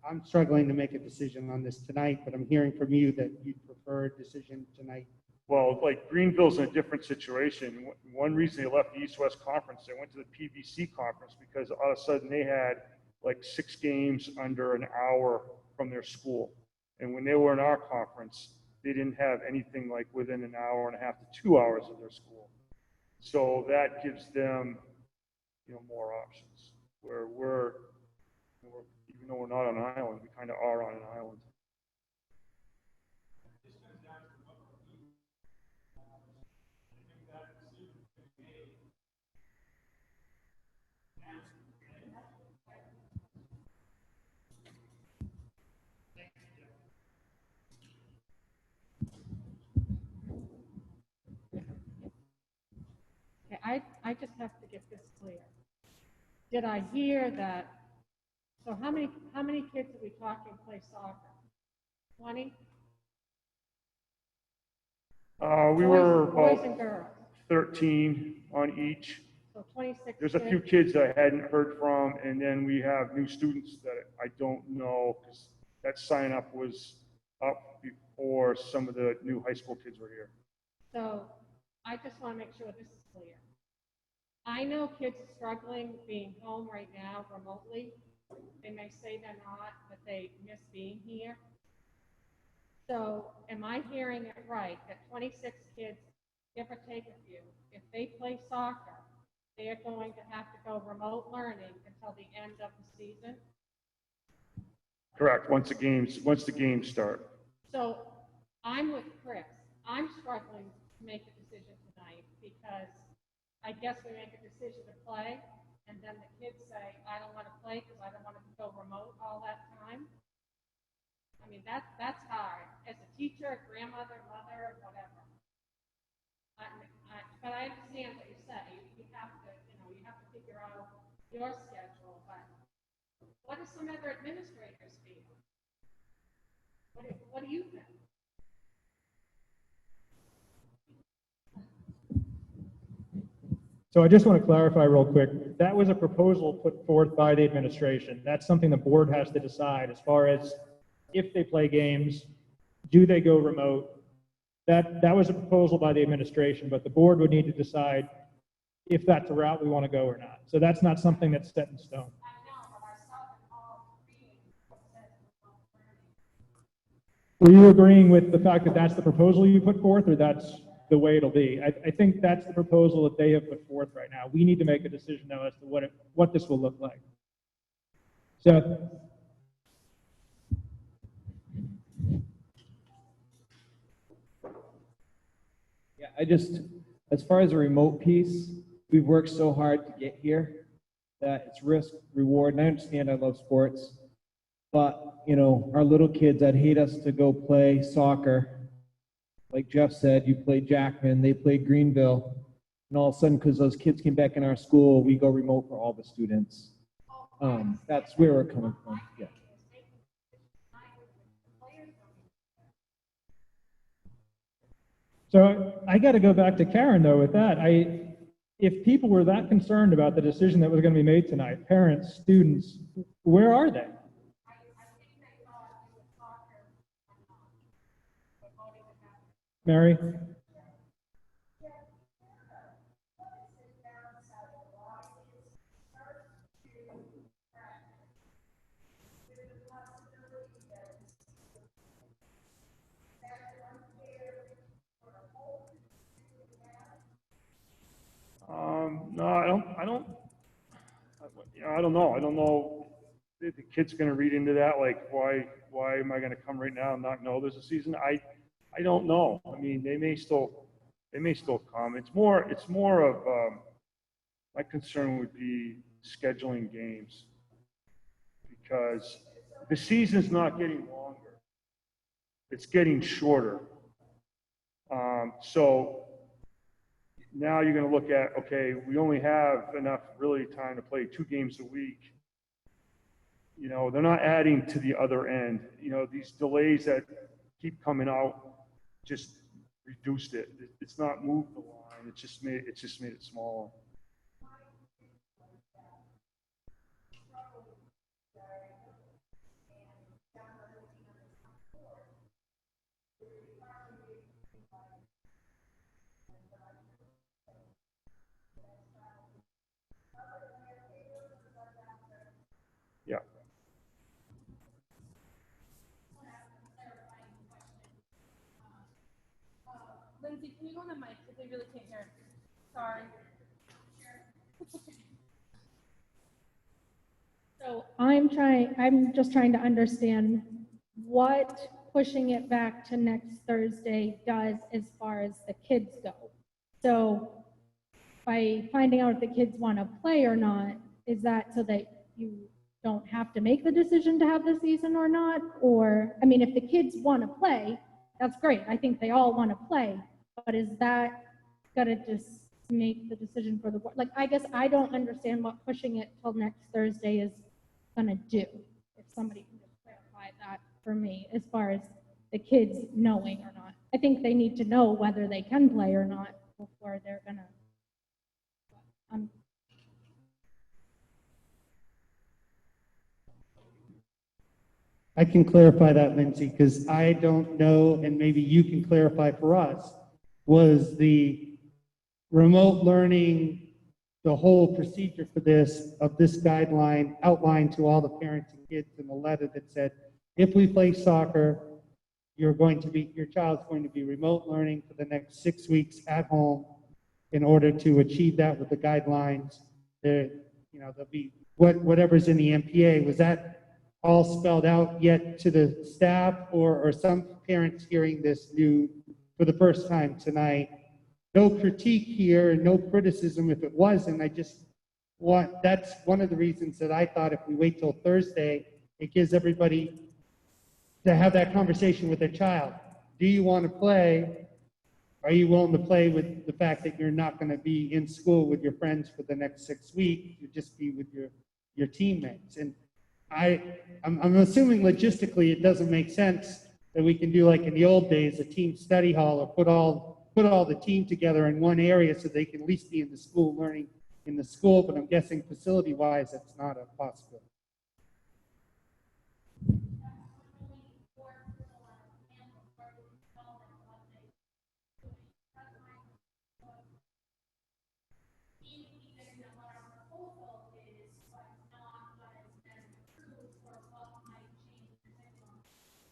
I'm struggling to make a decision on this tonight, but I'm hearing from you that you prefer a decision tonight. Well, like Greenville's in a different situation. One reason they left the East-West Conference, they went to the PVC Conference because all of a sudden they had like 6 games under an hour from their school. And when they were in our conference, they didn't have anything like within an hour and a half to 2 hours of their school. So that gives them, more options. Where we're even though we're not on an island, we kind of are on an island. Okay, I just have to get this clear. Did I hear that? So how many kids are we talking play soccer? 20? We were boys about and girls. 13 on each. So 26. There's a few kids that I hadn't heard from, and then we have new students that I don't know because that sign up was up before some of the new high school kids were here. So I just want to make sure this is clear. I know kids are struggling being home right now remotely. They may say they're not, but they miss being here. So am I hearing it right that 26 kids, give or take a few, if they play soccer, they are going to have to go remote learning until the end of the season? Correct. Once the games start. So I'm with Chris. I'm struggling to make a decision tonight because I guess we make a decision to play, and then the kids say, I don't want to play because I don't want to go remote all that time. I mean, that's hard. As a teacher, grandmother, mother, whatever. But I understand what you say. You have to, you have to figure out your schedule. But what do some other administrators feel? What do you think? So I just want to clarify real quick. That was a proposal put forth by the administration. That's something the board has to decide as far as if they play games, do they go remote? That was a proposal by the administration, but the board would need to decide if that's a route we want to go or not. So that's not something that's set in stone. Were you agreeing with the fact that that's the proposal you put forth, or that's the way it'll be? I think that's the proposal that they have put forth right now. We need to make a decision now as to what this will look like. Seth? Yeah, as far as the remote piece, we've worked so hard to get here that it's risk, reward, and I understand I love sports, but, our little kids, I'd hate us to go play soccer. Like Jeff said, you played Jackman, they played Greenville, and all of a sudden, because those kids came back in our school, we go remote for all the students. That's where we're coming from, yeah. So I got to go back to Karen though with that. If people were that concerned about the decision that was going to be made tonight, parents, students, where are they? Mary? No, I don't know. I don't know if the kid's going to read into that. Like, why am I going to come right now and not know there's a season? I don't know. I mean, they may still come. It's more of, my concern would be scheduling games because the season's not getting longer. It's getting shorter. So now you're going to look at, okay, we only have enough really time to play 2 games a week. You know, they're not adding to the other end. You know, these delays that keep coming out just reduced it. It's not moved the line. It just made it smaller. Yeah. Lindsay, can you go on the mic? Because we really can't hear. Sorry. So I'm just trying to understand what pushing it back to next Thursday does as far as the kids go. So by finding out if the kids want to play or not, is that so that you don't have to make the decision to have the season or not? Or, I mean, if the kids want to play, that's great. I think they all want to play, but is that going to just make the decision for the board? Like, I guess I don't understand what pushing it till next Thursday is going to do. If somebody can just clarify that for me, as far as the kids knowing or not. I think they need to know whether they can play or not before they're going to. I can clarify that, Lindsay, because I don't know, and maybe you can clarify for us, was the remote learning, the whole procedure for this, of this guideline outlined to all the parents and kids in the letter that said, if we play soccer, your child's going to be remote learning for the next 6 weeks at home in order to achieve that with the guidelines. There'll be whatever's in the MPA. Was that all spelled out yet to the staff, or some parents hearing this new for the first time tonight? No critique here, no criticism if it wasn't. That's one of the reasons that I thought if we wait till Thursday, it gives everybody to have that conversation with their child. Do you want to play? Are you willing to play with the fact that you're not going to be in school with your friends for the next 6 weeks? You'll just be with your teammates. And I'm assuming logistically it doesn't make sense that we can do like in the old days, a team study hall, or put all the team together in one area so they can at least be in the school learning in the school. But I'm guessing facility-wise, that's not a possibility.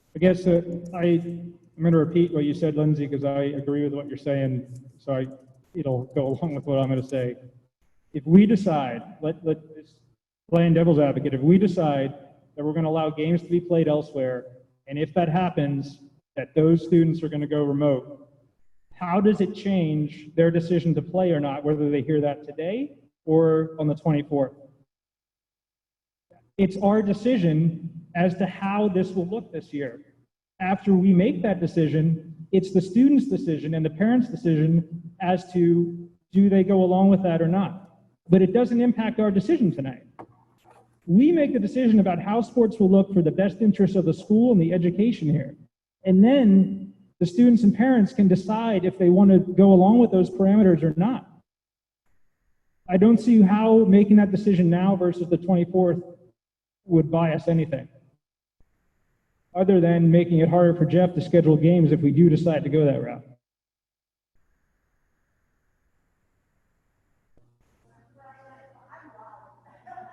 I guess I'm going to repeat what you said, Lindsay, because I agree with what you're saying. So it'll go along with what I'm going to say. If we decide, playing devil's advocate, if we decide that we're going to allow games to be played elsewhere, and if that happens, that those students are going to go remote, how does it change their decision to play or not, whether they hear that today or on the 24th? It's our decision as to how this will look this year. After we make that decision, it's the student's decision and the parent's decision as to do they go along with that or not. But it doesn't impact our decision tonight. We make the decision about how sports will look for the best interest of the school and the education here. And then the students and parents can decide if they want to go along with those parameters or not. I don't see how making that decision now versus the 24th would bias anything, other than making it harder for Jeff to schedule games if we do decide to go that route.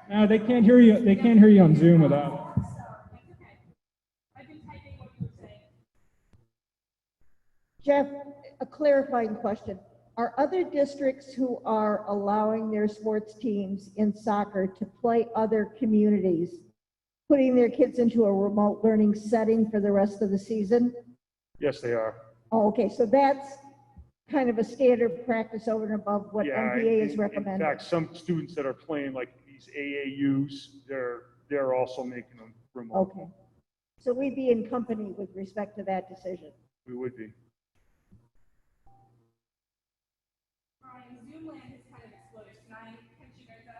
No, they can't hear you. They can't hear you on Zoom without it. Jeff, a clarifying question. Are other districts who are allowing their sports teams in soccer to play other communities, putting their kids into a remote learning setting for the rest of the season? Yes, they are. Oh, okay, so that's kind of a standard practice over and above what NBA is recommending. In fact, some students that are playing like these AAUs, they're also making them remote. Okay. So we'd be in company with respect to that decision. We would be. Zoom land has kind of exploded. Can I catch you guys up?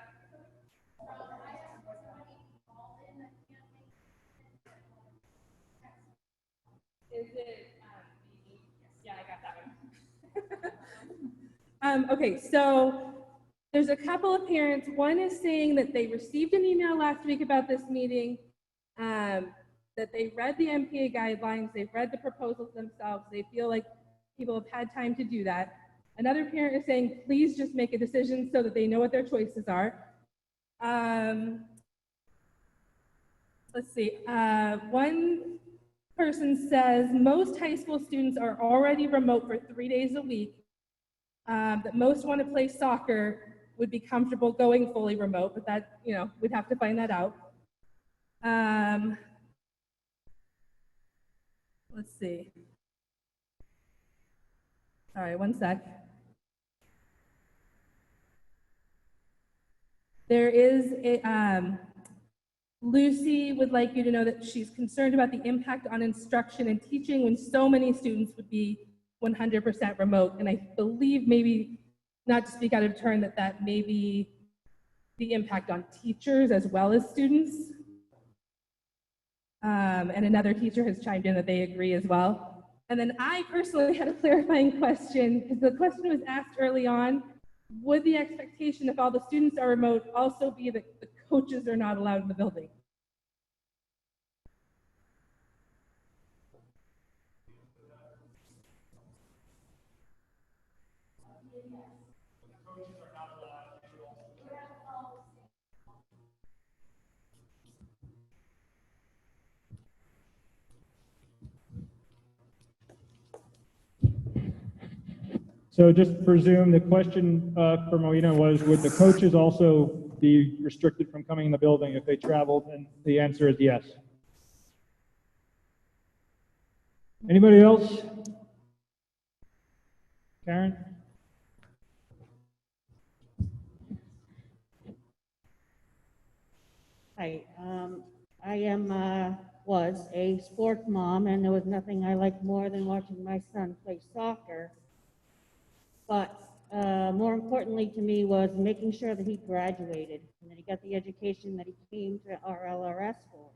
Is it, yeah, I got that one. Okay, so there's a couple of parents. One is saying that they received an email last week about this meeting, that they read the MPA guidelines, they've read the proposals themselves, they feel like people have had time to do that. Another parent is saying, please just make a decision so that they know what their choices are. Let's see, one person says most high school students are already remote for 3 days a week, that most want to play soccer, would be comfortable going fully remote, but that, you know, we'd have to find that out. Let's see. All right, one sec. There is a, Lucy would like you to know that she's concerned about the impact on instruction and teaching when so many students would be 100% remote. And I believe, maybe not to speak out of turn, that may be the impact on teachers as well as students. And another teacher has chimed in that they agree as well. And then I personally had a clarifying question, because the question was asked early on, would the expectation if all the students are remote also be that the coaches are not allowed in the building? So just presume the question for Moina was, would the coaches also be restricted from coming in the building if they traveled? And the answer is yes. Anybody else? Karen? Hi, I was a sports mom, and there was nothing I liked more than watching my son play soccer. But more importantly to me was making sure that he graduated and that he got the education that he came to our LRS for.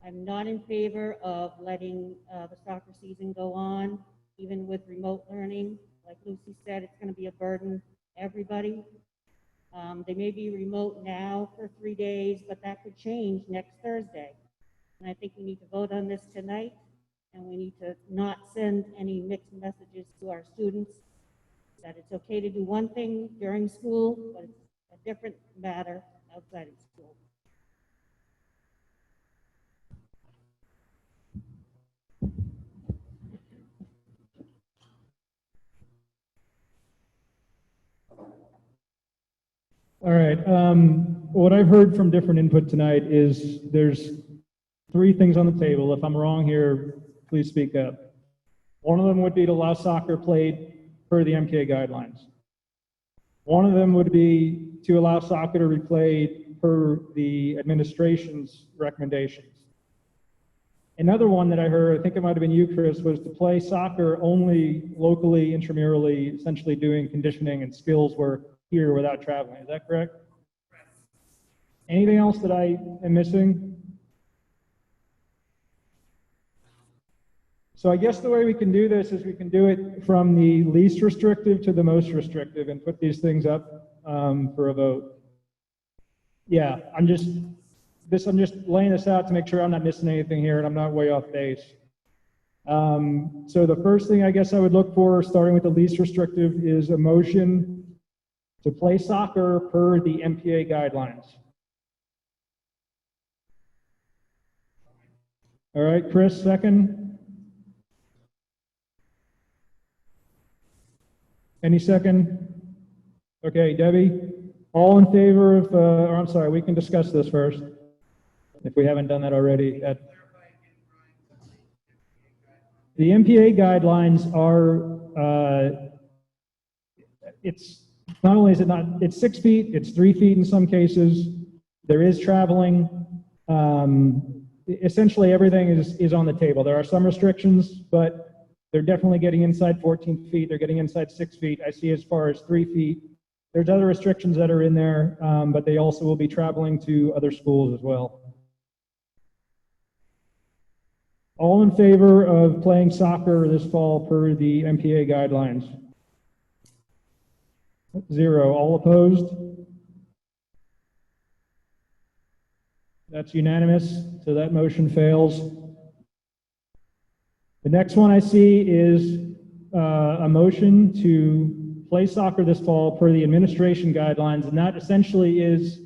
I'm not in favor of letting the soccer season go on, even with remote learning. Like Lucy said, it's going to be a burden to everybody. They may be remote now for 3 days, but that could change next Thursday. And I think we need to vote on this tonight, and we need to not send any mixed messages to our students that it's okay to do one thing during school, but it's a different matter outside of school. All right. What I've heard from different input tonight is there's 3 things on the table. If I'm wrong here, please speak up. One of them would be to allow soccer played per the MKA guidelines. One of them would be to allow soccer to be played per the administration's recommendations. Another one that I heard, I think it might have been you, Chris, was to play soccer only locally, intramurally, essentially doing conditioning and skills work here without traveling. Is that correct? Anything else that I am missing? So I guess the way we can do this is we can do it from the least restrictive to the most restrictive and put these things up for a vote. Yeah, I'm just laying this out to make sure I'm not missing anything here and I'm not way off base. So the first thing I guess I would look for, starting with the least restrictive, is a motion to play soccer per the MPA guidelines. All right, Chris, second. Any second? Okay, Debbie, all in favor of, or I'm sorry, we can discuss this first, if we haven't done that already. The MPA guidelines are, it's not only is it not, it's 6 feet, it's 3 feet in some cases. There is traveling. Essentially everything is on the table. There are some restrictions, but they're definitely getting inside 14 feet. They're getting inside 6 feet. I see as far as 3 feet. There's other restrictions that are in there, but they also will be traveling to other schools as well. All in favor of playing soccer this fall per the MPA guidelines? 0. All opposed? That's unanimous, so that motion fails. The next one I see is a motion to play soccer this fall per the administration guidelines, and that essentially is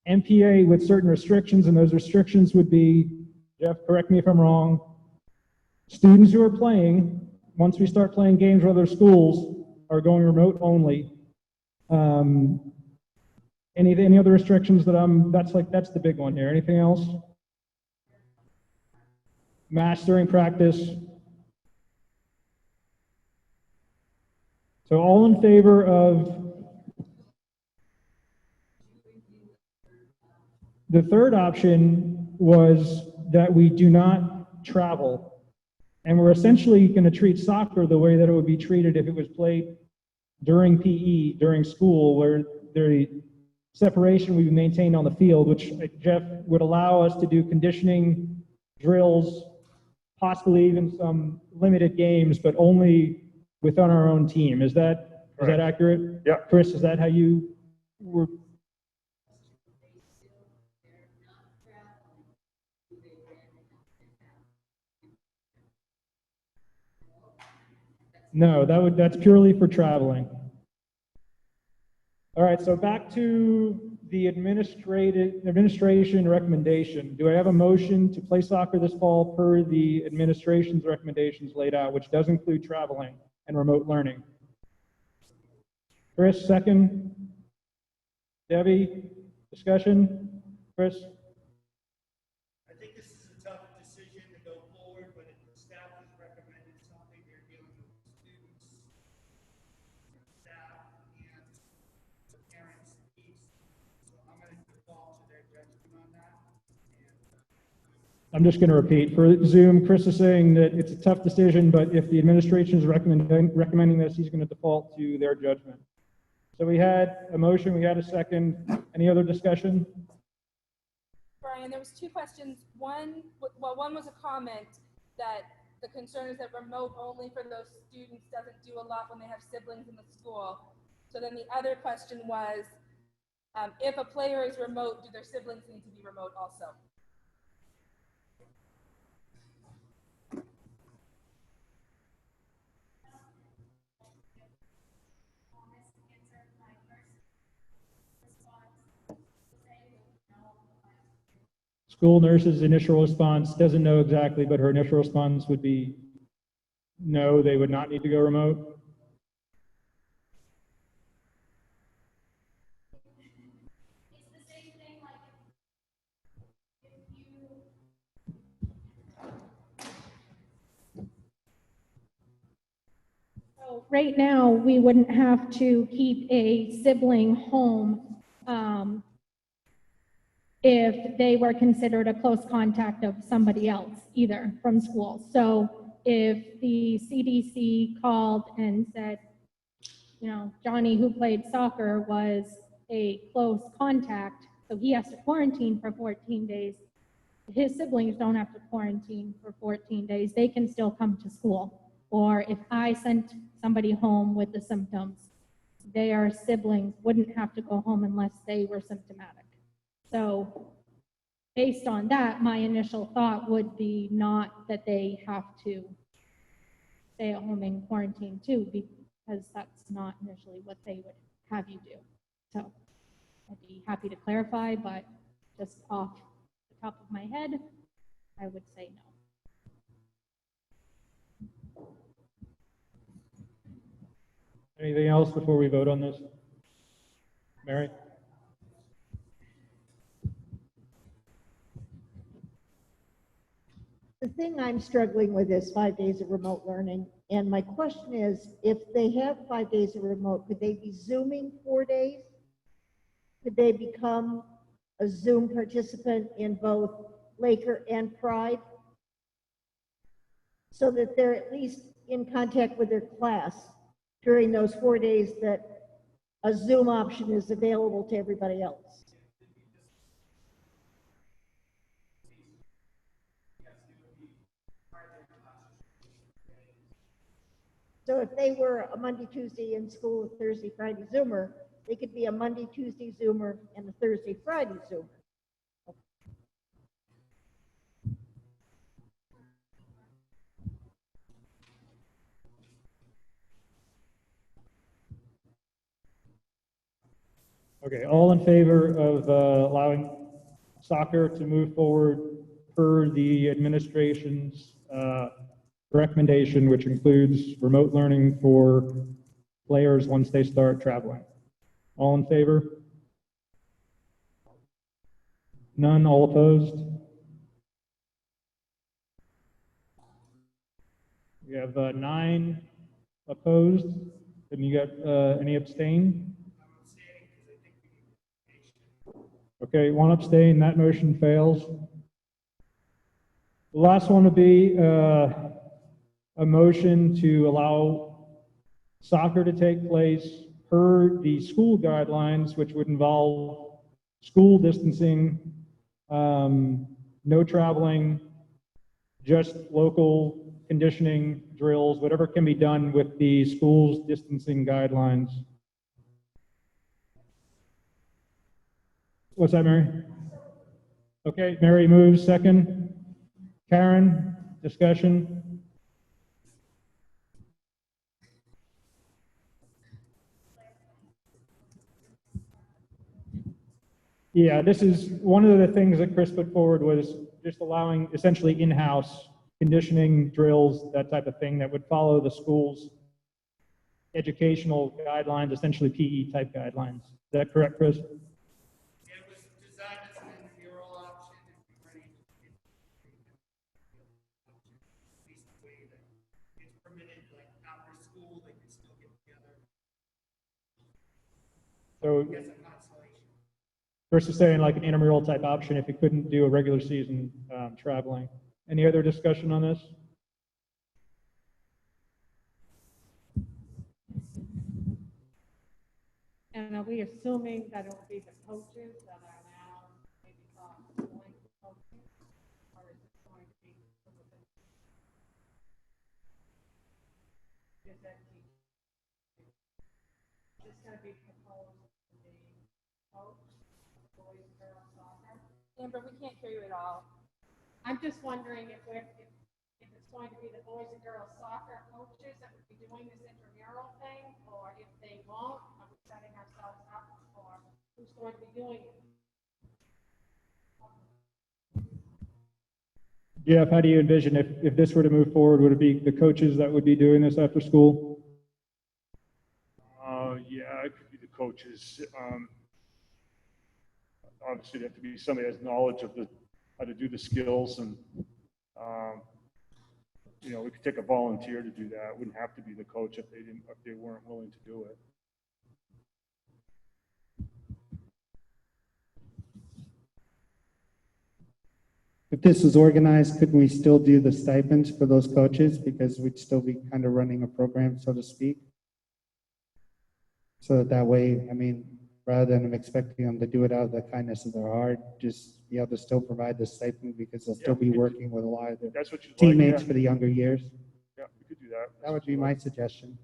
MPA with certain restrictions, and those restrictions would be, Jeff, correct me if I'm wrong, students who are playing, once we start playing games with other schools, are going remote only. Any other restrictions that that's the big one here. Anything else? Mass during practice. So all in favor of the third option was that we do not travel. And we're essentially going to treat soccer the way that it would be treated if it was played during PE, during school, where the separation would be maintained on the field, which Jeff would allow us to do conditioning drills, possibly even some limited games, but only within our own team. Is that accurate? Yeah. Chris, is that how you were? No, that's purely for traveling. All right, so back to the administration recommendation. Do I have a motion to play soccer this fall per the administration's recommendations laid out, which does include traveling and remote learning? Chris, second. Debbie, discussion? Chris? I think this is a tough decision to go forward, but if the staff has recommended something, they're dealing with students, staff, and the parents' needs. So I'm going to default to their judgment on that. I'm just going to repeat. For Zoom, Chris is saying that it's a tough decision, but if the administration is recommending this, he's going to default to their judgment. So we had a motion, we had a second. Any other discussion? Brian, there was 2 questions. One was a comment that the concern is that remote only for those students doesn't do a lot when they have siblings in the school. So then the other question was, if a player is remote, do their siblings need to be remote also? School nurse's initial response doesn't know exactly, but her initial response would be no, they would not need to go remote. It's the same thing like if you So right now, we wouldn't have to keep a sibling home if they were considered a close contact of somebody else, either from school. So if the CDC called and said, Johnny, who played soccer, was a close contact, so he has to quarantine for 14 days, his siblings don't have to quarantine for 14 days. They can still come to school. Or if I sent somebody home with the symptoms, their siblings wouldn't have to go home unless they were symptomatic. So based on that, my initial thought would be not that they have to stay at home and quarantine too, because that's not initially what they would have you do. So I'd be happy to clarify, but just off the top of my head, I would say no. Anything else before we vote on this? Mary? The thing I'm struggling with is 5 days of remote learning. And my question is, if they have 5 days of remote, could they be Zooming 4 days? Could they become a Zoom participant in both Laker and Pride? So that they're at least in contact with their class during those 4 days that a Zoom option is available to everybody else. So if they were a Monday, Tuesday in school, a Thursday, Friday Zoomer, they could be a Monday, Tuesday Zoomer and a Thursday, Friday Zoomer. Okay, all in favor of allowing soccer to move forward per the administration's recommendation, which includes remote learning for players once they start traveling? All in favor? None, all opposed? We have 9 opposed, and you got any abstain? Okay, 1 abstain, that motion fails. The last one would be a motion to allow soccer to take place per the school guidelines, which would involve school distancing, no traveling, just local conditioning drills, whatever can be done with the school's distancing guidelines. What's that, Mary? Okay, Mary moves, second. Karen, discussion? Yeah, this is one of the things that Chris put forward was just allowing essentially in-house conditioning drills, that type of thing that would follow the school's educational guidelines, essentially PE type guidelines. Is that correct, Chris? It was designed as an intramural option, if we weren't able to get at least the way that it's permitted, like after school, they can still get together. So As a consolation. Chris is saying like an intramural type option if you couldn't do a regular season traveling. Any other discussion on this? And are we assuming that it will be the coaches that are now maybe going to coaching? Or is it going to be is that it's going to be proposed to be coach, boys and girls soccer? Amber, we can't hear you at all. I'm just wondering if it's going to be the boys and girls soccer coaches that would be doing this intramural thing, or if they won't, are we setting ourselves up for who's going to be doing it? Jeff, how do you envision if this were to move forward, would it be the coaches that would be doing this after school? Yeah, it could be the coaches. Obviously, it'd have to be somebody who has knowledge of how to do the skills, and you know, we could take a volunteer to do that. It wouldn't have to be the coach if they weren't willing to do it. If this was organized, could we still do the stipends for those coaches? Because we'd still be kind of running a program, so to speak. So that way, I mean, rather than expecting them to do it out of the kindness of their heart, just be able to still provide the stipend because they'll still be working with a lot of their That's what you'd like, teammates yeah. for the younger years. Yeah, we could do that. That would be my suggestion.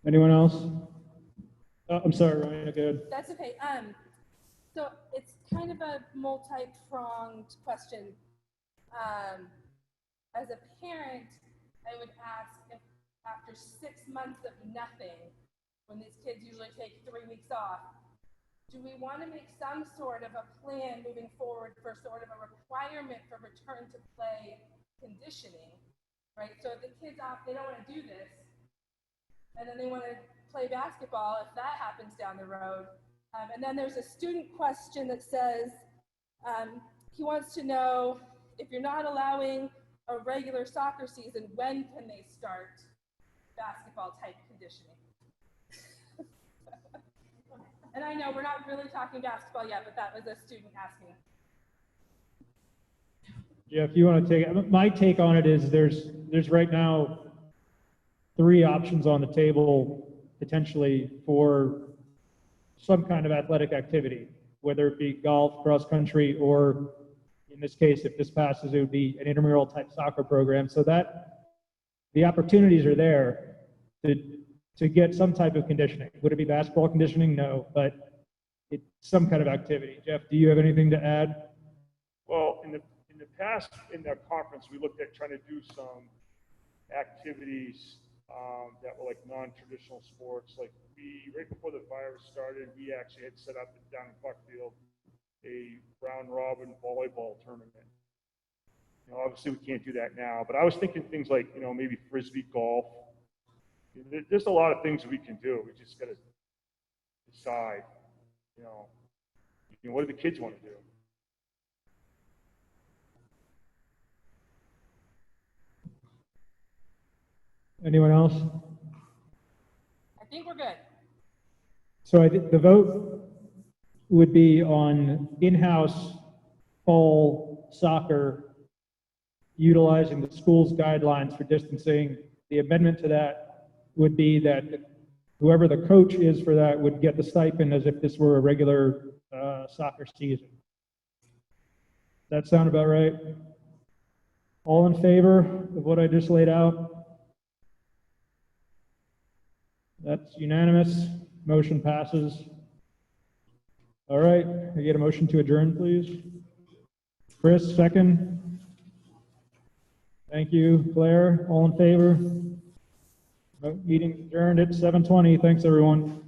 Anyone else? I'm sorry, Ryan, go ahead. That's okay. So it's kind of a multi-pronged question. As a parent, I would ask if after 6 months of nothing, when these kids usually take 3 weeks off, do we want to make some sort of a plan moving forward for sort of a requirement for return to play conditioning, right? So if the kids off, they don't want to do this, and then they want to play basketball if that happens down the road. And then there's a student question that says, he wants to know if you're not allowing a regular soccer season, when can they start basketball type conditioning? And I know we're not really talking basketball yet, but that was a student asking. Jeff, you want to take it? My take on it is there's right now 3 options on the table potentially for some kind of athletic activity, whether it be golf, cross country, or in this case, if this passes, it would be an intramural type soccer program. So that the opportunities are there to get some type of conditioning. Would it be basketball conditioning? No, but it's some kind of activity. Jeff, do you have anything to add? Well, in the past, in that conference, we looked at trying to do some activities that were like non-traditional sports. Like right before the virus started, we actually had set up down in Buckfield a round robin volleyball tournament. Obviously we can't do that now, but I was thinking things like, maybe frisbee golf. There's a lot of things we can do. We just got to decide, what do the kids want to do? Anyone else? I think we're good. So I think the vote would be on in-house fall soccer, utilizing the school's guidelines for distancing. The amendment to that would be that whoever the coach is for that would get the stipend as if this were a regular soccer season. Does that sound about right? All in favor of what I just laid out? That's unanimous. Motion passes. All right, I get a motion to adjourn, please. Chris, second. Thank you, Claire. All in favor? Meeting adjourned at 7:20. Thanks, everyone.